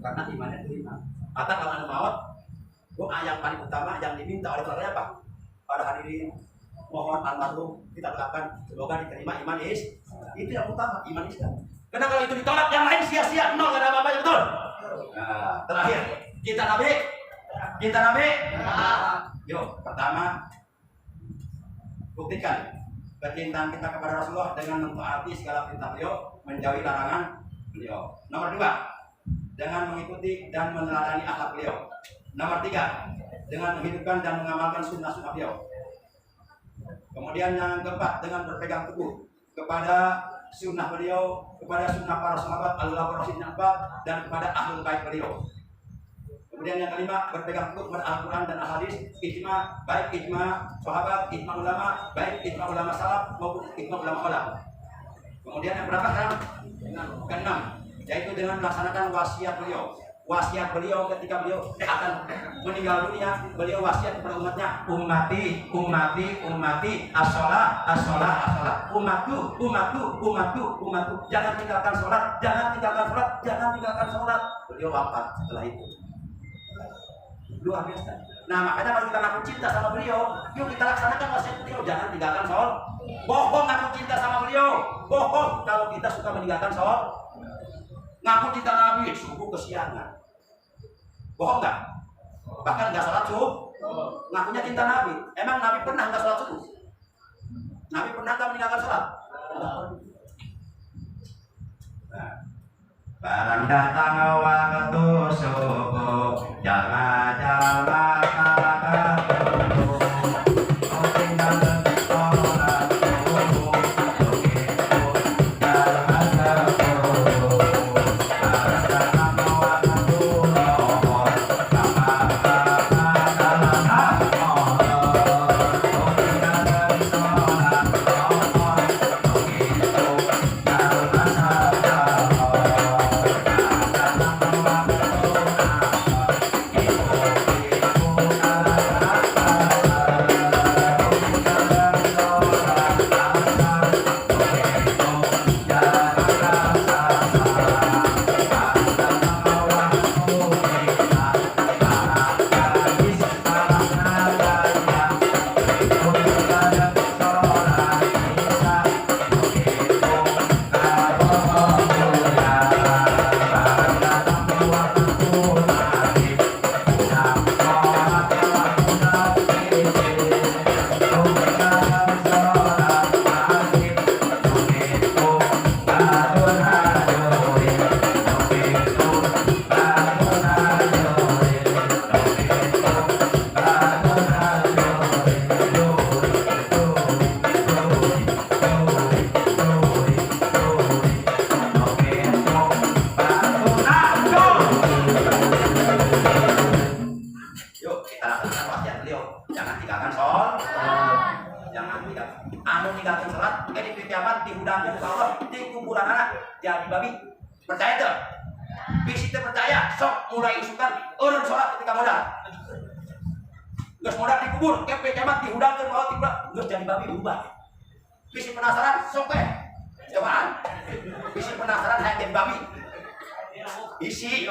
Speaker 2: karena imannya diterima. Maka kalau anda maut, doa yang paling utama yang diminta oleh keluarga apa? Para hadirin, mohon almarhum kita doakan semoga diterima iman itu yang utama, iman Islam. Karena kalau itu ditolak, yang lain sia-sia, nol, gak ada apa-apa, betul. Nah, terakhir, cinta Nabi. Yuk, pertama, buktikan kecintaan kita kepada Rasulullah dengan mentaati segala perintah beliau, menjauhi larangan beliau. Nomor 2, dengan mengikuti dan meneladani akhlak beliau. Nomor 3, dengan menghidupkan dan mengamalkan sunnah-sunnah beliau. Kemudian yang keempat, dengan berpegang teguh kepada sunnah beliau, kepada sunnah para sahabat al-ulama rasyidin dan kepada ahlul bait beliau. Kemudian yang kelima, berpegang teguh kepada Al-Quran dan Al-Hadis, ijma, baik ijma sahabat, ijma ulama, baik ijma ulama salaf maupun ijma ulama khalaf. Kemudian yang berapa sekarang? Keenam, yaitu dengan melaksanakan wasiat beliau. Wasiat beliau ketika beliau akan meninggal dunia, beliau wasiat kepada umatnya, ummati, as-shalah, umatku, jangan tinggalkan sholat, Beliau wafat setelah itu. Luar biasa. Nah, makanya kalau kita ngaku cinta sama beliau, yuk kita laksanakan wasiat beliau, jangan tinggalkan sholat. Bohong ngaku cinta sama beliau, bohong kalau kita suka meninggalkan sholat. ngaku cinta Nabi, subuh kesiangan. Bohong nggak? Bahkan nggak sholat subuh, ngakunya cinta Nabi. Emang Nabi pernah nggak sholat subuh? Nabi pernah nggak meninggalkan sholat?
Speaker 1: Barang datang waktu subuh, jangan kagak dulu. Kau tinggal sholat subuh, begitu jangan keburu. Barang datang waktu zuhur, jangan dalam molor. Kau tinggal sholat zuhur, begitu jangan keburu.
Speaker 2: Yuk kita lakukan wasiat beliau. Jangan tinggalkan sholat. Jangan tinggalkan. Anu tinggalkan sholat. Di kiamat dihudangkan ke Allah di kuburan anak jadi babi. Percaya tuh? Bisi percaya. Sok mulai isukan urun sholat ketika modal. Gus modal dikubur. Kiamat dihudangkan ke Allah tiba. Gus jadi babi berubah. Bisi penasaran. Sok teh. Cobaan. Bisi penasaran hayang jadi babi. Bisi.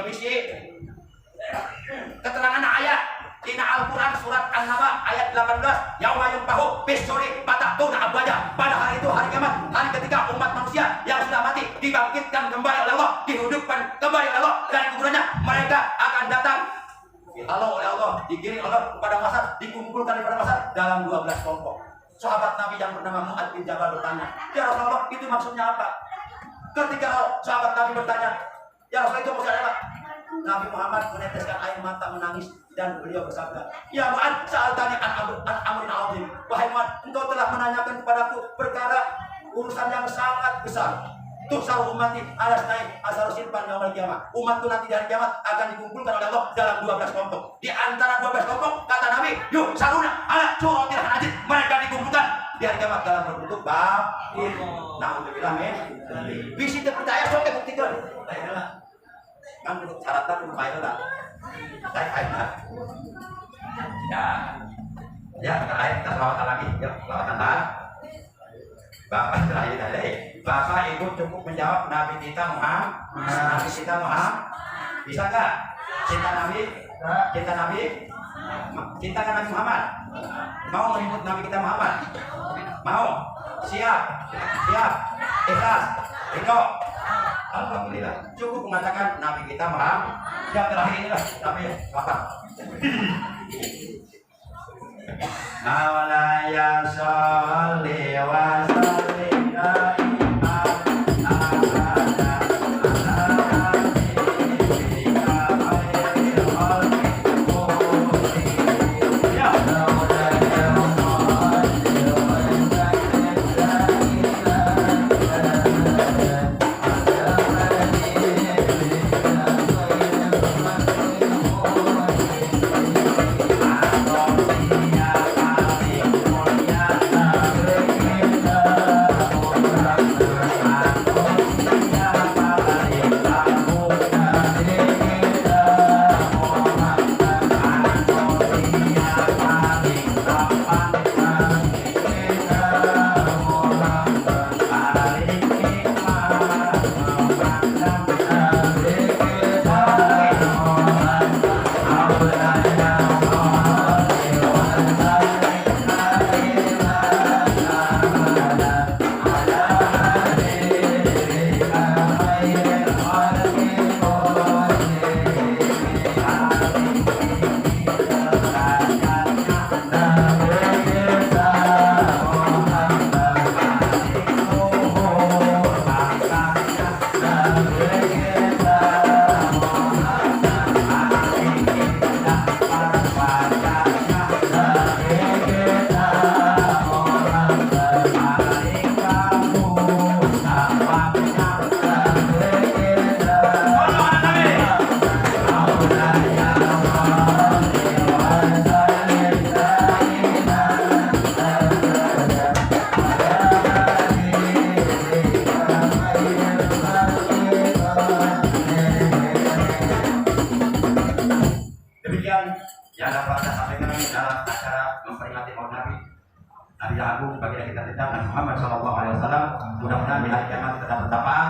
Speaker 2: Keterangan ayat Dina Al-Quran surat An-Naba ayat 18 Yauma yunfahu fis-suri fatatuna abwaja. Pada hari itu hari kiamat, hari ketika umat manusia yang sudah mati dibangkitkan kembali oleh Allah, dihidupkan kembali oleh Allah dari kuburannya. Mereka akan datang dihalau oleh Allah, digiring Allah kepada masa, dikumpulkan kepada masa dalam 12 kelompok. Sahabat Nabi yang bernama Mu'adz bin Jabal bertanya, "Ya Rasulullah, itu maksudnya apa?" Ketika sahabat Nabi bertanya, "Ya Rasulullah, itu maksudnya apa?" Nabi Muhammad meneteskan air mata menangis dan beliau bersabda, "Ya Mu'adz, sa'altani an amrin 'azim." Wahai Mu'adz, engkau telah menanyakan kepadaku perkara urusan yang sangat besar. Tuhsar ummati alas naik asal sirpan yaumil qiyamah. Umatku nanti di hari kiamat akan dikumpulkan oleh Allah dalam 12 kelompok. Di antara 12 kelompok kata Nabi, "Yuk saruna ala suratil hanajid." Mereka dikumpulkan di hari kiamat dalam berbentuk batin. Nauzubillah min. Bisi terpercaya sok buktikan. Kan syaratnya kudu kaya lah. Saya kaya. Ya terakhir kita selawatan lagi. Yuk, selawatan lah. Bapak terakhir tadi. Bapak Ibu cukup menjawab Nabi kita Muhammad. Nabi kita Muhammad. Bisa nggak? Cinta Nabi? Cinta Nabi? Cinta Nabi Muhammad? Mau menyebut Nabi kita Muhammad? Mau? Siap? Siap? Ikhlas? Ridho? Alhamdulillah. Cukup mengatakan Nabi kita Muhammad. Yang terakhir inilah Nabi Bapak. Awalaya sholli wa sallim daiman abada ala habibika khairil khalqi kulli. Ya Maulaya sholli wa sallim demikian yang dapat saya sampaikan dalam acara memperingati Maulid Nabi Nabi Agung bagi kita Nabi Muhammad SAW. Mudah-mudahan di hari kiamat kita dapat bertafaat.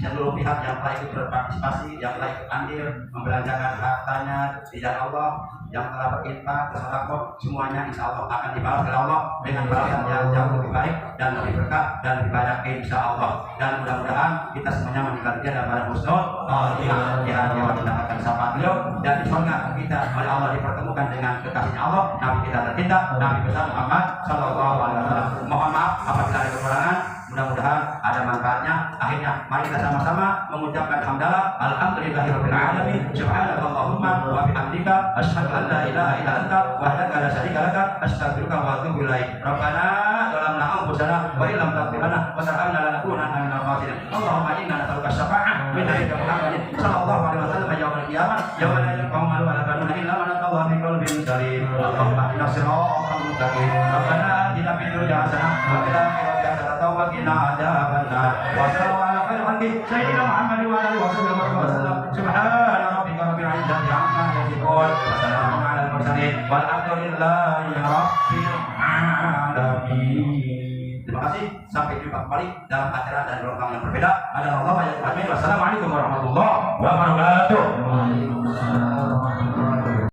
Speaker 2: Seluruh pihak yang telah ikut berpartisipasi, yang telah ikut andil membelanjakan hartanya di jalan Allah, yang telah berinfak, bersedekah, semuanya insya Allah akan dibalas oleh Allah dengan balasan yang jauh lebih baik dan lebih berkah dan lebih banyak insya Allah. Dan mudah-mudahan kita semuanya meninggal dunia dalam badan husnul khotimah. Di hari kiamat kita akan sapa beliau dan di surga kita oleh Allah dipertemukan dengan kekasihnya Allah, Nabi kita tercinta, Nabi besar Muhammad SAW. Mohon maaf apabila ada kekurangan. Mudah-mudahan ada manfaatnya. Akhirnya mari kita sama-sama mengucapkan hamdalah alhamdulillahirabbil alamin subhanallahumma wa bihamdika asyhadu an la ilaha illa anta wahdaka la syarika laka astaghfiruka wa atubu ilaik. Rabbana zalamna anfusana wa illam taghfir lana wa tarhamna lanakunanna minal khasirin. Allahumma inna nas'aluka syafa'ah min nabiyyika Muhammadin sallallahu alaihi wasallam yaumil qiyamah yauma la yanfa'u malun wa la banun illa man atallaha bi qalbin salim. Allahumma ihdinas siratal mustaqim. Rabbana atina fid dunya hasanah wa fil akhirati hasanah wa qina adzabannar. Wa sallallahu ala khairil khalqi sayyidina Muhammad wa alihi wasallam. Subhana rabbika rabbil izzati amma yasifun wa salamun alal mursalin walhamdulillahi rabbil alamin. Terima kasih. Sampai jumpa kembali dalam acara dan gelombang yang berbeda. Ada Allah yang Amin. Wassalamualaikum warahmatullahi wabarakatuh.